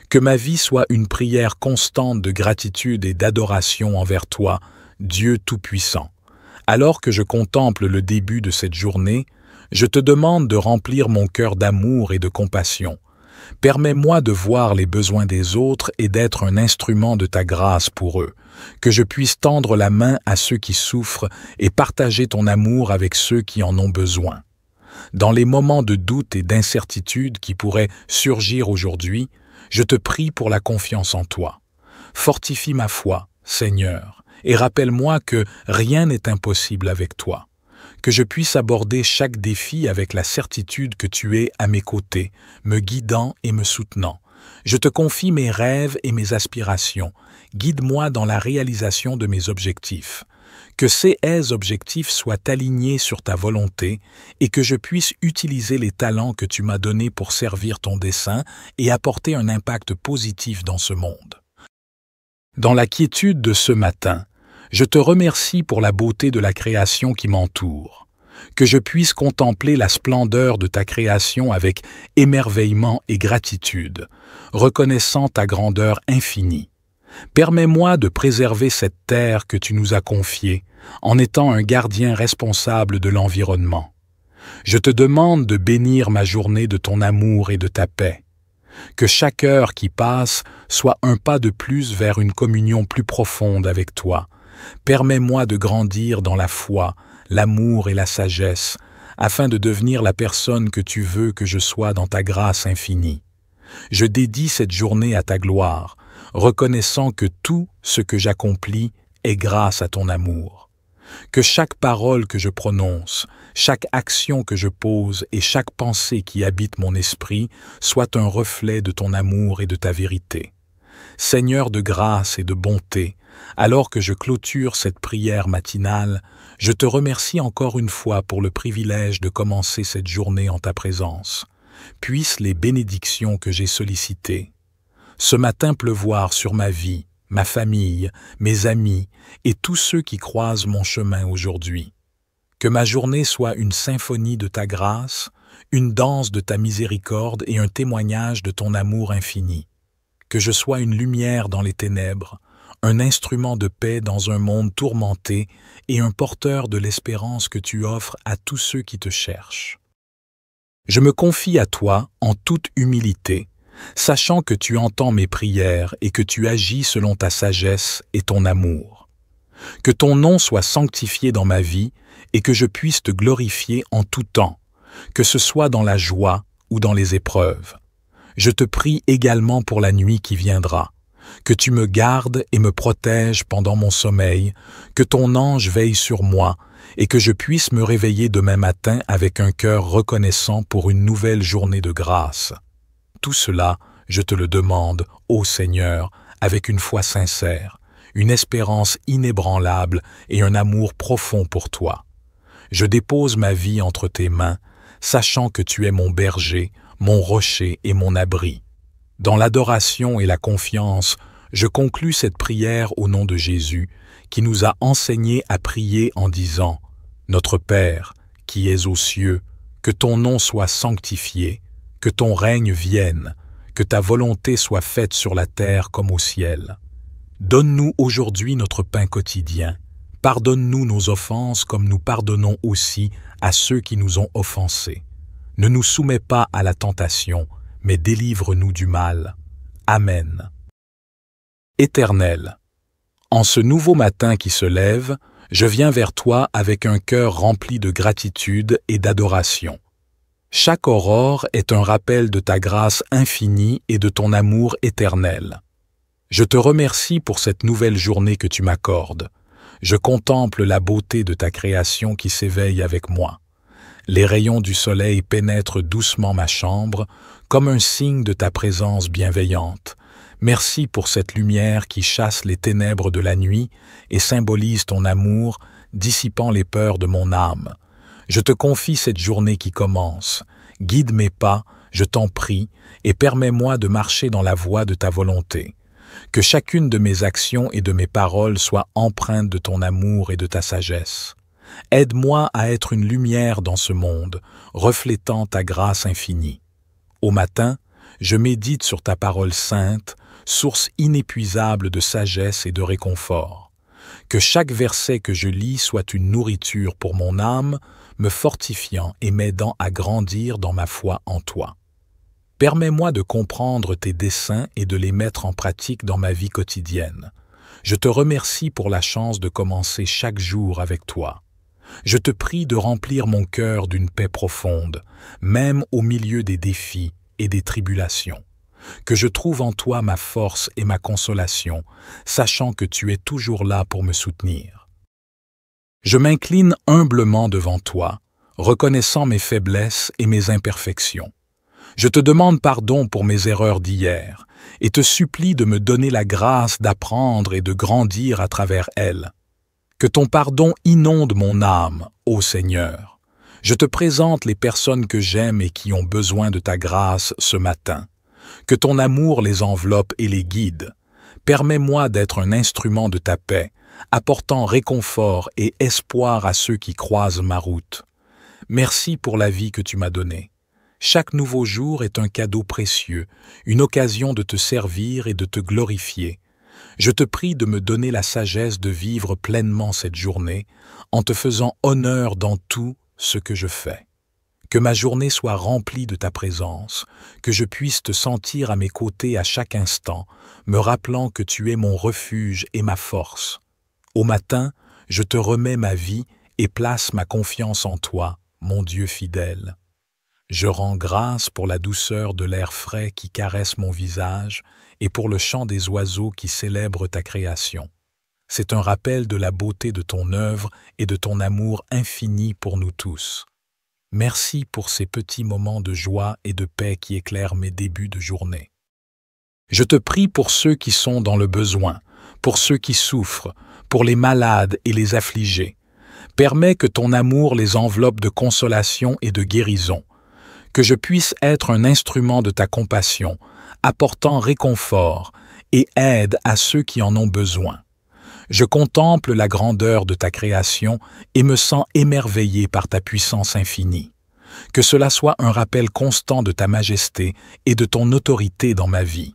Que ma vie soit une prière constante de gratitude et d'adoration envers toi, Dieu Tout-Puissant. Alors que je contemple le début de cette journée, je te demande de remplir mon cœur d'amour et de compassion. Permets-moi de voir les besoins des autres et d'être un instrument de ta grâce pour eux, que je puisse tendre la main à ceux qui souffrent et partager ton amour avec ceux qui en ont besoin. Dans les moments de doute et d'incertitude qui pourraient surgir aujourd'hui, je te prie pour la confiance en toi. Fortifie ma foi, Seigneur, et rappelle-moi que rien n'est impossible avec toi. Que je puisse aborder chaque défi avec la certitude que tu es à mes côtés, me guidant et me soutenant. Je te confie mes rêves et mes aspirations. Guide-moi dans la réalisation de mes objectifs. Que ces objectifs soient alignés sur ta volonté et que je puisse utiliser les talents que tu m'as donnés pour servir ton dessein et apporter un impact positif dans ce monde. Dans la quiétude de ce matin, je te remercie pour la beauté de la création qui m'entoure. Que je puisse contempler la splendeur de ta création avec émerveillement et gratitude, reconnaissant ta grandeur infinie. Permets-moi de préserver cette terre que tu nous as confiée, en étant un gardien responsable de l'environnement. Je te demande de bénir ma journée de ton amour et de ta paix. Que chaque heure qui passe soit un pas de plus vers une communion plus profonde avec toi. Permets-moi de grandir dans la foi, l'amour et la sagesse, afin de devenir la personne que tu veux que je sois dans ta grâce infinie. Je dédie cette journée à ta gloire, reconnaissant que tout ce que j'accomplis est grâce à ton amour. Que chaque parole que je prononce, chaque action que je pose et chaque pensée qui habite mon esprit soit un reflet de ton amour et de ta vérité. Seigneur de grâce et de bonté, alors que je clôture cette prière matinale, je te remercie encore une fois pour le privilège de commencer cette journée en ta présence. Puissent les bénédictions que j'ai sollicitées ce matin pleuvoir sur ma vie, ma famille, mes amis et tous ceux qui croisent mon chemin aujourd'hui. Que ma journée soit une symphonie de ta grâce, une danse de ta miséricorde et un témoignage de ton amour infini. Que je sois une lumière dans les ténèbres, un instrument de paix dans un monde tourmenté et un porteur de l'espérance que tu offres à tous ceux qui te cherchent. Je me confie à toi en toute humilité, sachant que tu entends mes prières et que tu agis selon ta sagesse et ton amour. Que ton nom soit sanctifié dans ma vie et que je puisse te glorifier en tout temps, que ce soit dans la joie ou dans les épreuves. Je te prie également pour la nuit qui viendra, que tu me gardes et me protèges pendant mon sommeil, que ton ange veille sur moi et que je puisse me réveiller demain matin avec un cœur reconnaissant pour une nouvelle journée de grâce. Tout cela, je te le demande, ô Seigneur, avec une foi sincère, une espérance inébranlable et un amour profond pour toi. Je dépose ma vie entre tes mains, sachant que tu es mon berger, mon rocher et mon abri. Dans l'adoration et la confiance, je conclus cette prière au nom de Jésus, qui nous a enseigné à prier en disant « Notre Père, qui es aux cieux, que ton nom soit sanctifié, que ton règne vienne, que ta volonté soit faite sur la terre comme au ciel. Donne-nous aujourd'hui notre pain quotidien. Pardonne-nous nos offenses comme nous pardonnons aussi à ceux qui nous ont offensés. Ne nous soumets pas à la tentation, mais délivre-nous du mal. Amen. Éternel, en ce nouveau matin qui se lève, je viens vers toi avec un cœur rempli de gratitude et d'adoration. Chaque aurore est un rappel de ta grâce infinie et de ton amour éternel. Je te remercie pour cette nouvelle journée que tu m'accordes. Je contemple la beauté de ta création qui s'éveille avec moi. Les rayons du soleil pénètrent doucement ma chambre, comme un signe de ta présence bienveillante. Merci pour cette lumière qui chasse les ténèbres de la nuit et symbolise ton amour, dissipant les peurs de mon âme. Je te confie cette journée qui commence. Guide mes pas, je t'en prie, et permets-moi de marcher dans la voie de ta volonté. Que chacune de mes actions et de mes paroles soit empreinte de ton amour et de ta sagesse. Aide-moi à être une lumière dans ce monde, reflétant ta grâce infinie. Au matin, je médite sur ta parole sainte, source inépuisable de sagesse et de réconfort. Que chaque verset que je lis soit une nourriture pour mon âme, me fortifiant et m'aidant à grandir dans ma foi en toi. Permets-moi de comprendre tes desseins et de les mettre en pratique dans ma vie quotidienne. Je te remercie pour la chance de commencer chaque jour avec toi. Je te prie de remplir mon cœur d'une paix profonde, même au milieu des défis et des tribulations. Que je trouve en toi ma force et ma consolation, sachant que tu es toujours là pour me soutenir. Je m'incline humblement devant toi, reconnaissant mes faiblesses et mes imperfections. Je te demande pardon pour mes erreurs d'hier et te supplie de me donner la grâce d'apprendre et de grandir à travers elles. Que ton pardon inonde mon âme, ô Seigneur. Je te présente les personnes que j'aime et qui ont besoin de ta grâce ce matin. Que ton amour les enveloppe et les guide. Permets-moi d'être un instrument de ta paix, apportant réconfort et espoir à ceux qui croisent ma route. Merci pour la vie que tu m'as donnée. Chaque nouveau jour est un cadeau précieux, une occasion de te servir et de te glorifier. Je te prie de me donner la sagesse de vivre pleinement cette journée, en te faisant honneur dans tout ce que je fais. Que ma journée soit remplie de ta présence, que je puisse te sentir à mes côtés à chaque instant, me rappelant que tu es mon refuge et ma force. Au matin, je te remets ma vie et place ma confiance en toi, mon Dieu fidèle. Je rends grâce pour la douceur de l'air frais qui caresse mon visage et pour le chant des oiseaux qui célèbrent ta création. C'est un rappel de la beauté de ton œuvre et de ton amour infini pour nous tous. Merci pour ces petits moments de joie et de paix qui éclairent mes débuts de journée. Je te prie pour ceux qui sont dans le besoin, pour ceux qui souffrent, pour les malades et les affligés. Permets que ton amour les enveloppe de consolation et de guérison. Que je puisse être un instrument de ta compassion, apportant réconfort et aide à ceux qui en ont besoin. Je contemple la grandeur de ta création et me sens émerveillé par ta puissance infinie. Que cela soit un rappel constant de ta majesté et de ton autorité dans ma vie.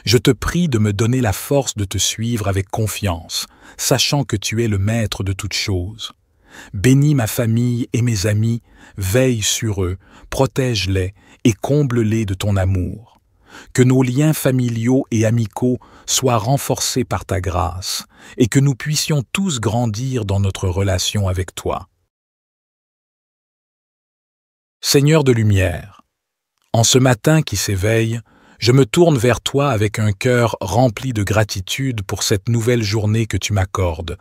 Je te prie de me donner la force de te suivre avec confiance, sachant que tu es le maître de toutes choses. Bénis ma famille et mes amis, veille sur eux, protège-les et comble-les de ton amour. Que nos liens familiaux et amicaux soient renforcés par ta grâce et que nous puissions tous grandir dans notre relation avec toi. Seigneur de lumière, en ce matin qui s'éveille, je me tourne vers toi avec un cœur rempli de gratitude pour cette nouvelle journée que tu m'accordes.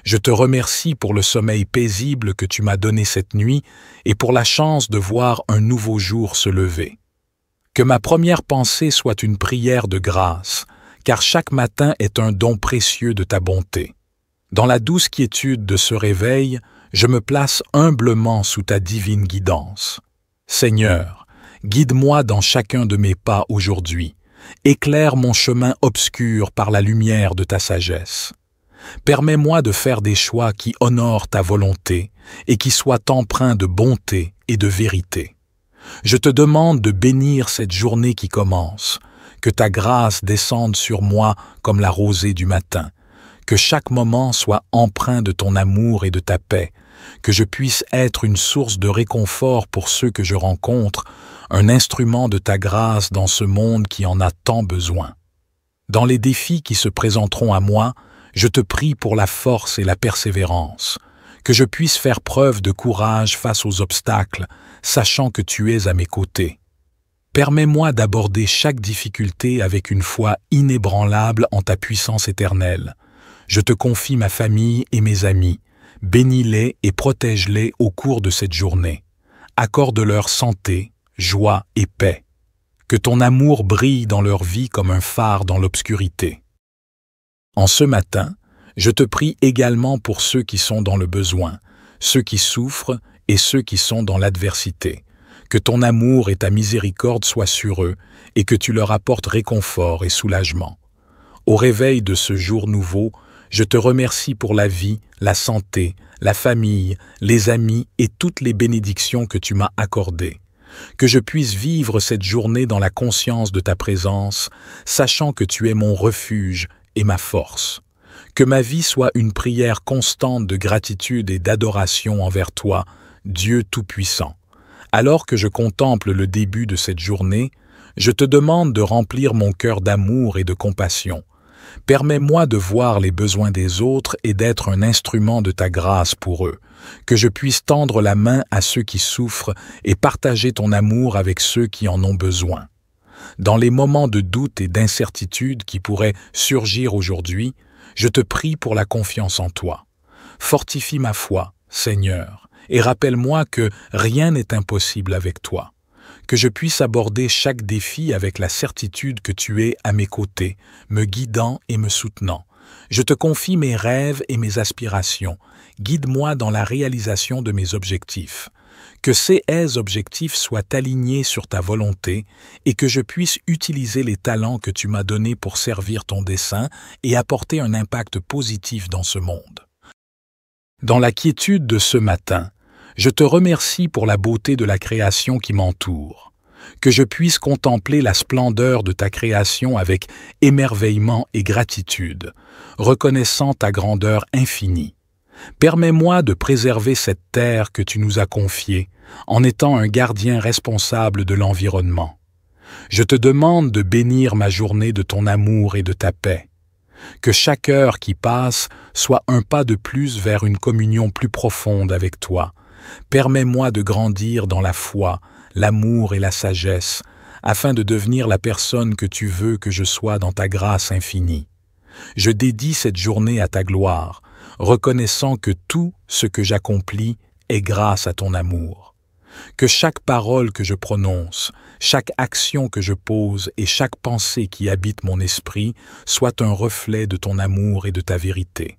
Je te remercie pour le sommeil paisible que tu m'as donné cette nuit et pour la chance de voir un nouveau jour se lever. Que ma première pensée soit une prière de grâce, car chaque matin est un don précieux de ta bonté. Dans la douce quiétude de ce réveil, je me place humblement sous ta divine guidance. Seigneur, guide-moi dans chacun de mes pas aujourd'hui. Éclaire mon chemin obscur par la lumière de ta sagesse. Permets-moi de faire des choix qui honorent ta volonté et qui soient empreints de bonté et de vérité. Je te demande de bénir cette journée qui commence, que ta grâce descende sur moi comme la rosée du matin, que chaque moment soit empreint de ton amour et de ta paix, que je puisse être une source de réconfort pour ceux que je rencontre, un instrument de ta grâce dans ce monde qui en a tant besoin. Dans les défis qui se présenteront à moi, je te prie pour la force et la persévérance, que je puisse faire preuve de courage face aux obstacles, sachant que tu es à mes côtés. Permets-moi d'aborder chaque difficulté avec une foi inébranlable en ta puissance éternelle. Je te confie ma famille et mes amis. Bénis-les et protège-les au cours de cette journée. Accorde-leur santé, joie et paix. Que ton amour brille dans leur vie comme un phare dans l'obscurité. En ce matin, je te prie également pour ceux qui sont dans le besoin, ceux qui souffrent et ceux qui sont dans l'adversité. Que ton amour et ta miséricorde soient sur eux et que tu leur apportes réconfort et soulagement. Au réveil de ce jour nouveau, je te remercie pour la vie, la santé, la famille, les amis et toutes les bénédictions que tu m'as accordées. Que je puisse vivre cette journée dans la conscience de ta présence, sachant que tu es mon refuge et ma force. Que ma vie soit une prière constante de gratitude et d'adoration envers toi, Dieu Tout-Puissant. Alors que je contemple le début de cette journée, je te demande de remplir mon cœur d'amour et de compassion. Permets-moi de voir les besoins des autres et d'être un instrument de ta grâce pour eux, que je puisse tendre la main à ceux qui souffrent et partager ton amour avec ceux qui en ont besoin. Dans les moments de doute et d'incertitude qui pourraient surgir aujourd'hui, je te prie pour la confiance en toi. Fortifie ma foi, Seigneur, et rappelle-moi que rien n'est impossible avec toi. Que je puisse aborder chaque défi avec la certitude que tu es à mes côtés, me guidant et me soutenant. Je te confie mes rêves et mes aspirations. Guide-moi dans la réalisation de mes objectifs. Que ces objectifs soient alignés sur ta volonté et que je puisse utiliser les talents que tu m'as donnés pour servir ton dessein et apporter un impact positif dans ce monde. Dans la quiétude de ce matin, je te remercie pour la beauté de la création qui m'entoure. Que je puisse contempler la splendeur de ta création avec émerveillement et gratitude, reconnaissant ta grandeur infinie. Permets-moi de préserver cette terre que tu nous as confiée, en étant un gardien responsable de l'environnement. Je te demande de bénir ma journée de ton amour et de ta paix. Que chaque heure qui passe soit un pas de plus vers une communion plus profonde avec toi. Permets-moi de grandir dans la foi, l'amour et la sagesse, afin de devenir la personne que tu veux que je sois dans ta grâce infinie. Je dédie cette journée à ta gloire, reconnaissant que tout ce que j'accomplis est grâce à ton amour. Que chaque parole que je prononce, chaque action que je pose et chaque pensée qui habite mon esprit soit un reflet de ton amour et de ta vérité.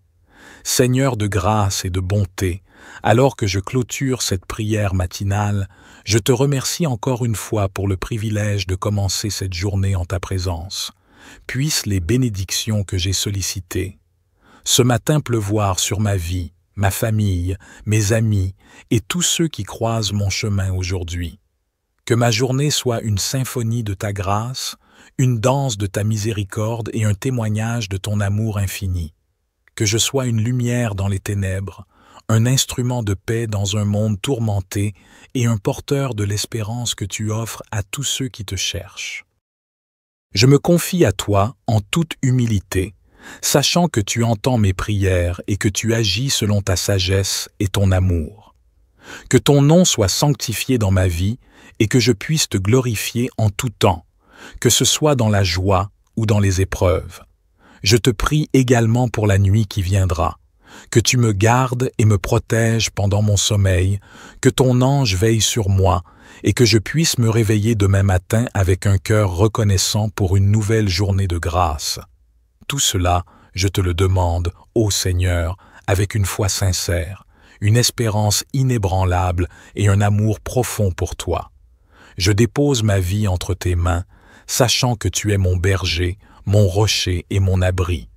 Seigneur de grâce et de bonté, alors que je clôture cette prière matinale, je te remercie encore une fois pour le privilège de commencer cette journée en ta présence. Puissent les bénédictions que j'ai sollicitées ce matin pleuvoir sur ma vie, ma famille, mes amis et tous ceux qui croisent mon chemin aujourd'hui. Que ma journée soit une symphonie de ta grâce, une danse de ta miséricorde et un témoignage de ton amour infini. Que je sois une lumière dans les ténèbres, un instrument de paix dans un monde tourmenté et un porteur de l'espérance que tu offres à tous ceux qui te cherchent. Je me confie à toi en toute humilité, sachant que tu entends mes prières et que tu agis selon ta sagesse et ton amour. Que ton nom soit sanctifié dans ma vie et que je puisse te glorifier en tout temps, que ce soit dans la joie ou dans les épreuves. Je te prie également pour la nuit qui viendra, que tu me gardes et me protèges pendant mon sommeil, que ton ange veille sur moi et que je puisse me réveiller demain matin avec un cœur reconnaissant pour une nouvelle journée de grâce. Tout cela, je te le demande, ô Seigneur, avec une foi sincère, une espérance inébranlable et un amour profond pour toi. Je dépose ma vie entre tes mains, sachant que tu es mon berger, mon rocher et mon abri.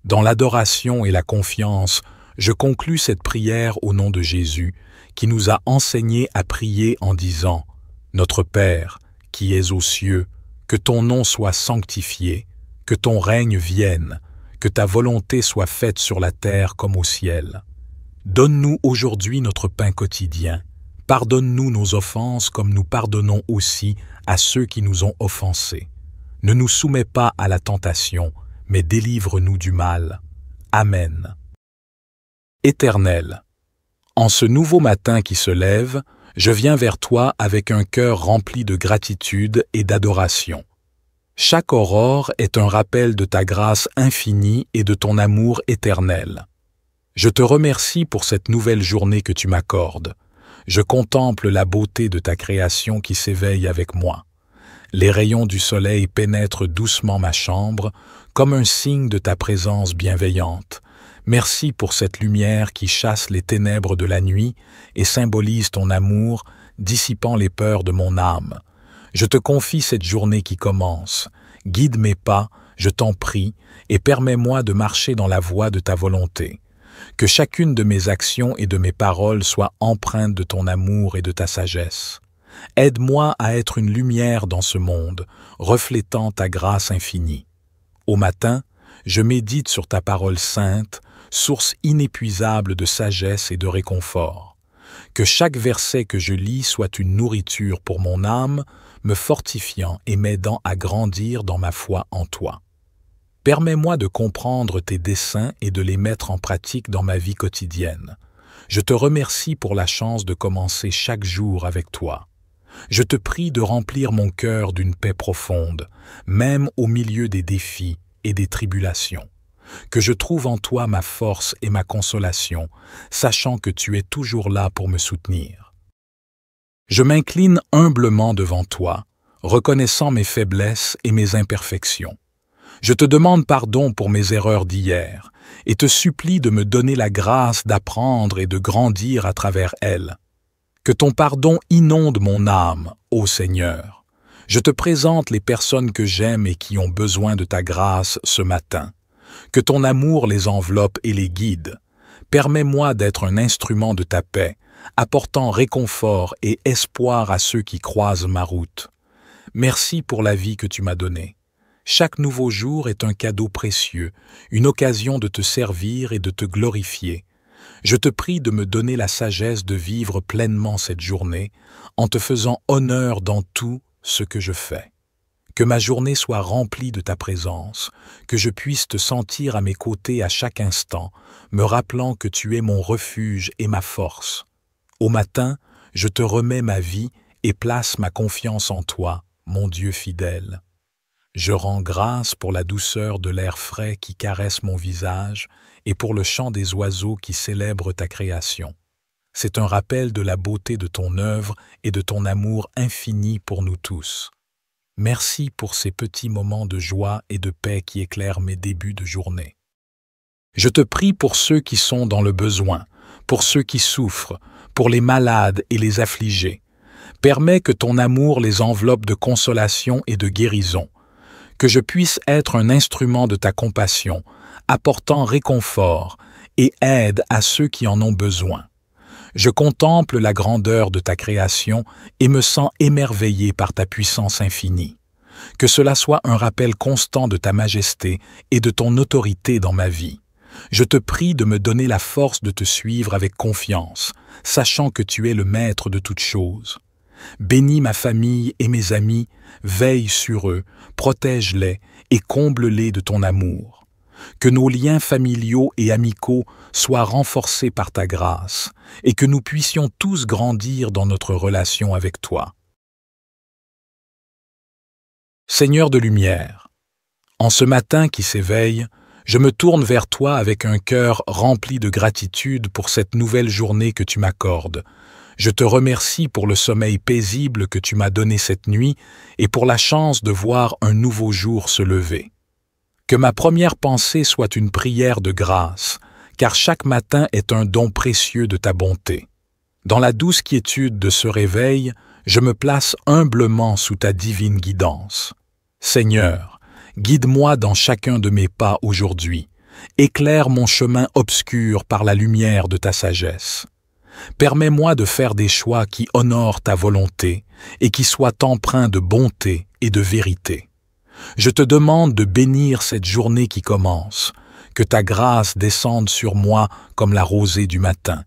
Dans l'adoration et la confiance, je conclus cette prière au nom de Jésus, qui nous a enseigné à prier en disant « Notre Père, qui es aux cieux, que ton nom soit sanctifié, que ton règne vienne, que ta volonté soit faite sur la terre comme au ciel. Donne-nous aujourd'hui notre pain quotidien. Pardonne-nous nos offenses comme nous pardonnons aussi à ceux qui nous ont offensés. Ne nous soumets pas à la tentation, mais délivre-nous du mal. Amen. Éternel, en ce nouveau matin qui se lève, je viens vers toi avec un cœur rempli de gratitude et d'adoration. Chaque aurore est un rappel de ta grâce infinie et de ton amour éternel. Je te remercie pour cette nouvelle journée que tu m'accordes. Je contemple la beauté de ta création qui s'éveille avec moi. Les rayons du soleil pénètrent doucement ma chambre, comme un signe de ta présence bienveillante. Merci pour cette lumière qui chasse les ténèbres de la nuit et symbolise ton amour, dissipant les peurs de mon âme. Je te confie cette journée qui commence. Guide mes pas, je t'en prie, et permets-moi de marcher dans la voie de ta volonté. Que chacune de mes actions et de mes paroles soit empreinte de ton amour et de ta sagesse. Aide-moi à être une lumière dans ce monde, reflétant ta grâce infinie. Au matin, je médite sur ta parole sainte, source inépuisable de sagesse et de réconfort. Que chaque verset que je lis soit une nourriture pour mon âme, me fortifiant et m'aidant à grandir dans ma foi en toi. Permets-moi de comprendre tes desseins et de les mettre en pratique dans ma vie quotidienne. Je te remercie pour la chance de commencer chaque jour avec toi. Je te prie de remplir mon cœur d'une paix profonde, même au milieu des défis et des tribulations. Que je trouve en toi ma force et ma consolation, sachant que tu es toujours là pour me soutenir. Je m'incline humblement devant toi, reconnaissant mes faiblesses et mes imperfections. Je te demande pardon pour mes erreurs d'hier et te supplie de me donner la grâce d'apprendre et de grandir à travers elles. Que ton pardon inonde mon âme, ô Seigneur. Je te présente les personnes que j'aime et qui ont besoin de ta grâce ce matin. Que ton amour les enveloppe et les guide. Permets-moi d'être un instrument de ta paix, apportant réconfort et espoir à ceux qui croisent ma route. Merci pour la vie que tu m'as donnée. Chaque nouveau jour est un cadeau précieux, une occasion de te servir et de te glorifier. Je te prie de me donner la sagesse de vivre pleinement cette journée, en te faisant honneur dans tout ce que je fais. Que ma journée soit remplie de ta présence, que je puisse te sentir à mes côtés à chaque instant, me rappelant que tu es mon refuge et ma force. Au matin, je te remets ma vie et place ma confiance en toi, mon Dieu fidèle. Je rends grâce pour la douceur de l'air frais qui caresse mon visage et pour le chant des oiseaux qui célèbrent ta création. C'est un rappel de la beauté de ton œuvre et de ton amour infini pour nous tous. Merci pour ces petits moments de joie et de paix qui éclairent mes débuts de journée. Je te prie pour ceux qui sont dans le besoin, pour ceux qui souffrent, pour les malades et les affligés. Permets que ton amour les enveloppe de consolation et de guérison, que je puisse être un instrument de ta compassion, apportant réconfort, et aide à ceux qui en ont besoin. Je contemple la grandeur de ta création et me sens émerveillé par ta puissance infinie. Que cela soit un rappel constant de ta majesté et de ton autorité dans ma vie. Je te prie de me donner la force de te suivre avec confiance, sachant que tu es le maître de toutes choses. Bénis ma famille et mes amis, veille sur eux, protège-les et comble-les de ton amour. Que nos liens familiaux et amicaux soient renforcés par ta grâce et que nous puissions tous grandir dans notre relation avec toi. Seigneur de lumière, en ce matin qui s'éveille, je me tourne vers toi avec un cœur rempli de gratitude pour cette nouvelle journée que tu m'accordes. Je te remercie pour le sommeil paisible que tu m'as donné cette nuit et pour la chance de voir un nouveau jour se lever. Que ma première pensée soit une prière de grâce, car chaque matin est un don précieux de ta bonté. Dans la douce quiétude de ce réveil, je me place humblement sous ta divine guidance. Seigneur, guide-moi dans chacun de mes pas aujourd'hui. Éclaire mon chemin obscur par la lumière de ta sagesse. Permets-moi de faire des choix qui honorent ta volonté et qui soient empreints de bonté et de vérité. Je te demande de bénir cette journée qui commence, que ta grâce descende sur moi comme la rosée du matin,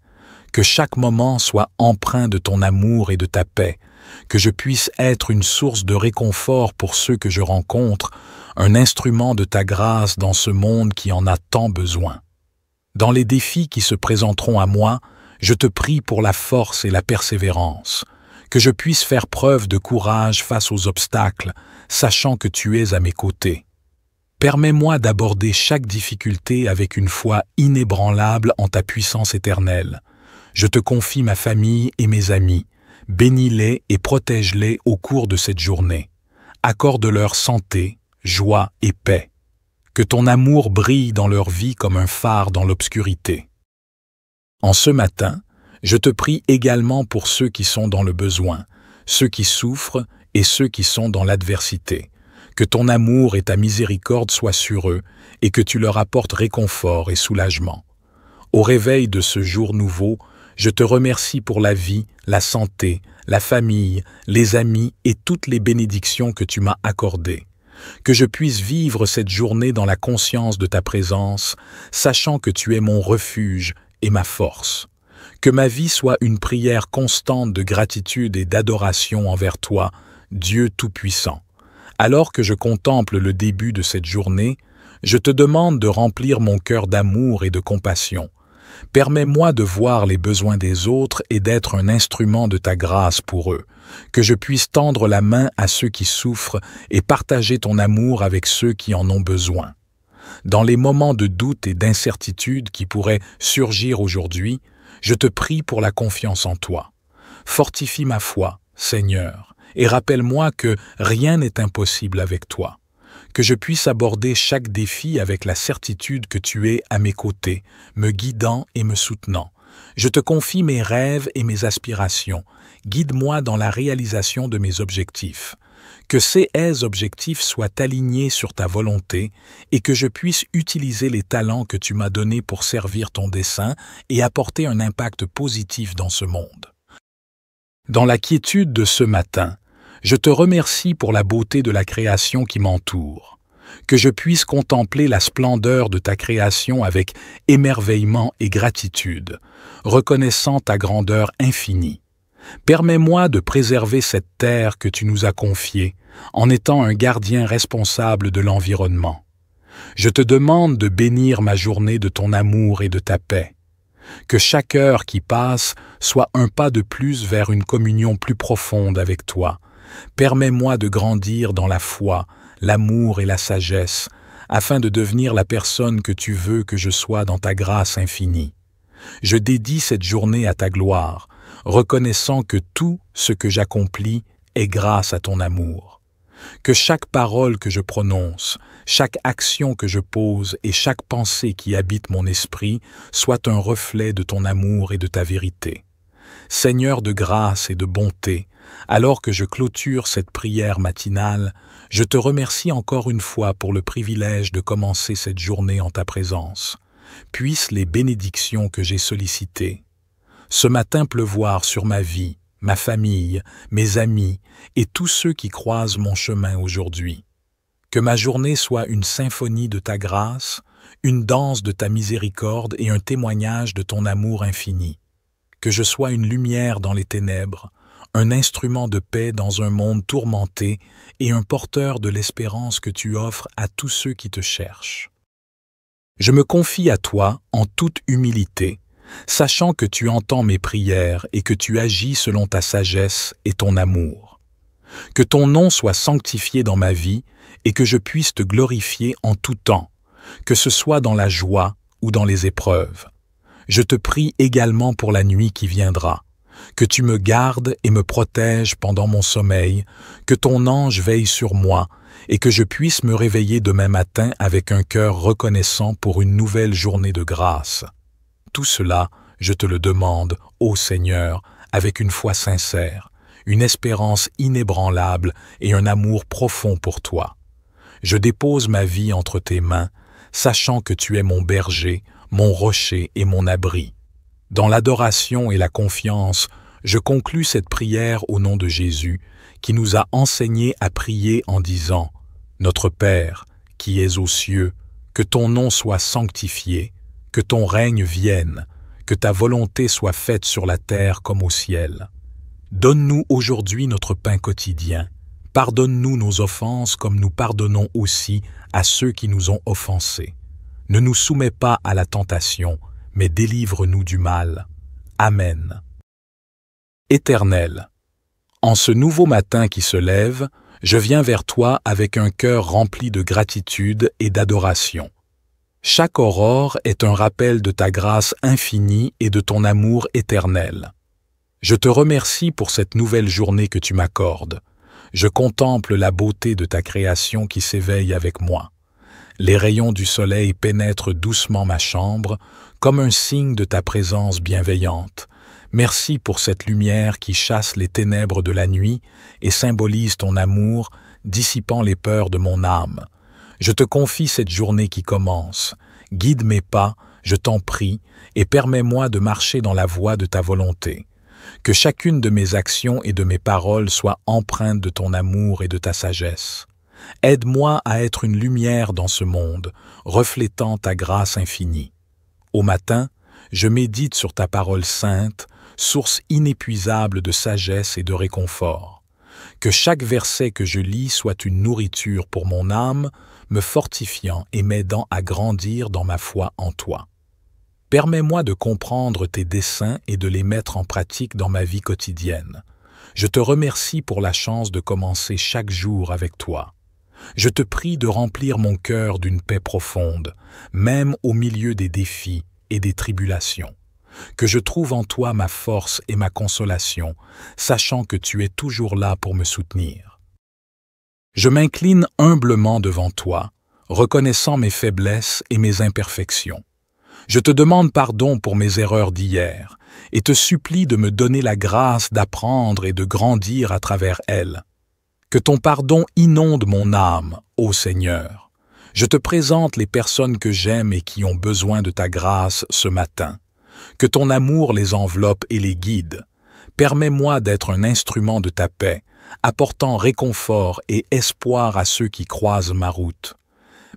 que chaque moment soit empreint de ton amour et de ta paix, que je puisse être une source de réconfort pour ceux que je rencontre, un instrument de ta grâce dans ce monde qui en a tant besoin. Dans les défis qui se présenteront à moi, je te prie pour la force et la persévérance, que je puisse faire preuve de courage face aux obstacles, sachant que tu es à mes côtés. Permets-moi d'aborder chaque difficulté avec une foi inébranlable en ta puissance éternelle. Je te confie ma famille et mes amis. Bénis-les et protège-les au cours de cette journée. Accorde-leur santé, joie et paix. Que ton amour brille dans leur vie comme un phare dans l'obscurité. En ce matin, je te prie également pour ceux qui sont dans le besoin, ceux qui souffrent et ceux qui sont dans l'adversité. Que ton amour et ta miséricorde soient sur eux et que tu leur apportes réconfort et soulagement. Au réveil de ce jour nouveau, je te remercie pour la vie, la santé, la famille, les amis et toutes les bénédictions que tu m'as accordées. Que je puisse vivre cette journée dans la conscience de ta présence, sachant que tu es mon refuge et ma force. Que ma vie soit une prière constante de gratitude et d'adoration envers toi, Dieu Tout-Puissant. Alors que je contemple le début de cette journée, je te demande de remplir mon cœur d'amour et de compassion. Permets-moi de voir les besoins des autres et d'être un instrument de ta grâce pour eux, que je puisse tendre la main à ceux qui souffrent et partager ton amour avec ceux qui en ont besoin. Dans les moments de doute et d'incertitude qui pourraient surgir aujourd'hui, je te prie pour la confiance en toi. Fortifie ma foi, Seigneur, et rappelle-moi que rien n'est impossible avec toi. Que je puisse aborder chaque défi avec la certitude que tu es à mes côtés, me guidant et me soutenant. Je te confie mes rêves et mes aspirations. Guide-moi dans la réalisation de mes objectifs. Que ces objectifs soient alignés sur ta volonté et que je puisse utiliser les talents que tu m'as donnés pour servir ton dessein et apporter un impact positif dans ce monde. Dans la quiétude de ce matin, je te remercie pour la beauté de la création qui m'entoure. Que je puisse contempler la splendeur de ta création avec émerveillement et gratitude, reconnaissant ta grandeur infinie. Permets-moi de préserver cette terre que tu nous as confiée, en étant un gardien responsable de l'environnement. Je te demande de bénir ma journée de ton amour et de ta paix. Que chaque heure qui passe soit un pas de plus vers une communion plus profonde avec toi. Permets-moi de grandir dans la foi, l'amour et la sagesse, afin de devenir la personne que tu veux que je sois dans ta grâce infinie. Je dédie cette journée à ta gloire, reconnaissant que tout ce que j'accomplis est grâce à ton amour. Que chaque parole que je prononce, chaque action que je pose et chaque pensée qui habite mon esprit soit un reflet de ton amour et de ta vérité. Seigneur de grâce et de bonté, alors que je clôture cette prière matinale, je te remercie encore une fois pour le privilège de commencer cette journée en ta présence. puissent les bénédictions que j'ai sollicitées ce matin pleuvoir sur ma vie, ma famille, mes amis et tous ceux qui croisent mon chemin aujourd'hui. Que ma journée soit une symphonie de ta grâce, une danse de ta miséricorde et un témoignage de ton amour infini. Que je sois une lumière dans les ténèbres, un instrument de paix dans un monde tourmenté et un porteur de l'espérance que tu offres à tous ceux qui te cherchent. Je me confie à toi en toute humilité, sachant que tu entends mes prières et que tu agis selon ta sagesse et ton amour. Que ton nom soit sanctifié dans ma vie et que je puisse te glorifier en tout temps, que ce soit dans la joie ou dans les épreuves. Je te prie également pour la nuit qui viendra, que tu me gardes et me protèges pendant mon sommeil, que ton ange veille sur moi et que je puisse me réveiller demain matin avec un cœur reconnaissant pour une nouvelle journée de grâce. Tout cela, je te le demande, ô Seigneur, avec une foi sincère, une espérance inébranlable et un amour profond pour toi. Je dépose ma vie entre tes mains, sachant que tu es mon berger, mon rocher et mon abri. Dans l'adoration et la confiance, je conclus cette prière au nom de Jésus, qui nous a enseigné à prier en disant « Notre Père, qui es aux cieux, que ton nom soit sanctifié, que ton règne vienne, que ta volonté soit faite sur la terre comme au ciel. Donne-nous aujourd'hui notre pain quotidien. Pardonne-nous nos offenses comme nous pardonnons aussi à ceux qui nous ont offensés. Ne nous soumets pas à la tentation, mais délivre-nous du mal. Amen. Éternel, en ce nouveau matin qui se lève, je viens vers toi avec un cœur rempli de gratitude et d'adoration. Chaque aurore est un rappel de ta grâce infinie et de ton amour éternel. Je te remercie pour cette nouvelle journée que tu m'accordes. Je contemple la beauté de ta création qui s'éveille avec moi. Les rayons du soleil pénètrent doucement ma chambre, comme un signe de ta présence bienveillante. Merci pour cette lumière qui chasse les ténèbres de la nuit et symbolise ton amour, dissipant les peurs de mon âme. Je te confie cette journée qui commence. Guide mes pas, je t'en prie, et permets-moi de marcher dans la voie de ta volonté. Que chacune de mes actions et de mes paroles soit empreinte de ton amour et de ta sagesse. Aide-moi à être une lumière dans ce monde, reflétant ta grâce infinie. Au matin, je médite sur ta parole sainte, source inépuisable de sagesse et de réconfort. Que chaque verset que je lis soit une nourriture pour mon âme, me fortifiant et m'aidant à grandir dans ma foi en toi. Permets-moi de comprendre tes desseins et de les mettre en pratique dans ma vie quotidienne. Je te remercie pour la chance de commencer chaque jour avec toi. Je te prie de remplir mon cœur d'une paix profonde, même au milieu des défis et des tribulations. Que je trouve en toi ma force et ma consolation, sachant que tu es toujours là pour me soutenir. Je m'incline humblement devant toi, reconnaissant mes faiblesses et mes imperfections. Je te demande pardon pour mes erreurs d'hier et te supplie de me donner la grâce d'apprendre et de grandir à travers elles. Que ton pardon inonde mon âme, ô Seigneur. Je te présente les personnes que j'aime et qui ont besoin de ta grâce ce matin. Que ton amour les enveloppe et les guide. Permets-moi d'être un instrument de ta paix, apportant réconfort et espoir à ceux qui croisent ma route.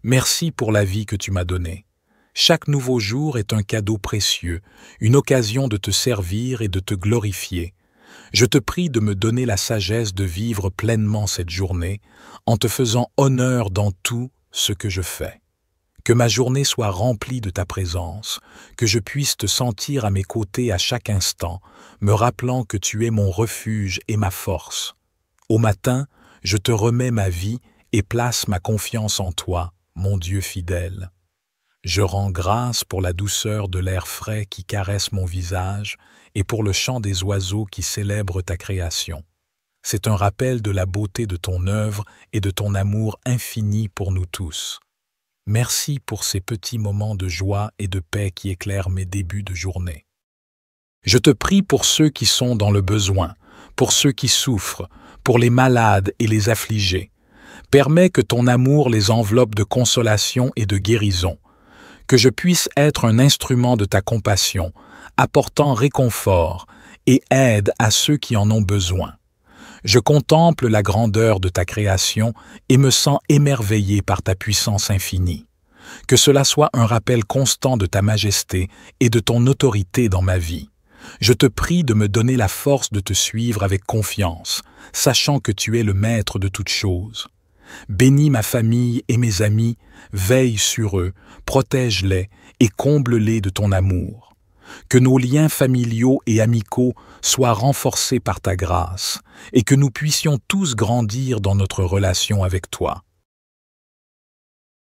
Merci pour la vie que tu m'as donnée. Chaque nouveau jour est un cadeau précieux, une occasion de te servir et de te glorifier. Je te prie de me donner la sagesse de vivre pleinement cette journée, en te faisant honneur dans tout ce que je fais. Que ma journée soit remplie de ta présence, que je puisse te sentir à mes côtés à chaque instant, me rappelant que tu es mon refuge et ma force. Au matin, je te remets ma vie et place ma confiance en toi, mon Dieu fidèle. Je rends grâce pour la douceur de l'air frais qui caresse mon visage et pour le chant des oiseaux qui célèbrent ta création. C'est un rappel de la beauté de ton œuvre et de ton amour infini pour nous tous. Merci pour ces petits moments de joie et de paix qui éclairent mes débuts de journée. Je te prie pour ceux qui sont dans le besoin, pour ceux qui souffrent, pour les malades et les affligés. Permets que ton amour les enveloppe de consolation et de guérison. que je puisse être un instrument de ta compassion, apportant réconfort et aide à ceux qui en ont besoin. Je contemple la grandeur de ta création et me sens émerveillé par ta puissance infinie. Que cela soit un rappel constant de ta majesté et de ton autorité dans ma vie. Je te prie de me donner la force de te suivre avec confiance, sachant que tu es le maître de toutes choses. Bénis ma famille et mes amis, veille sur eux, protège-les et comble-les de ton amour. Que nos liens familiaux et amicaux soient renforcés par ta grâce et que nous puissions tous grandir dans notre relation avec toi.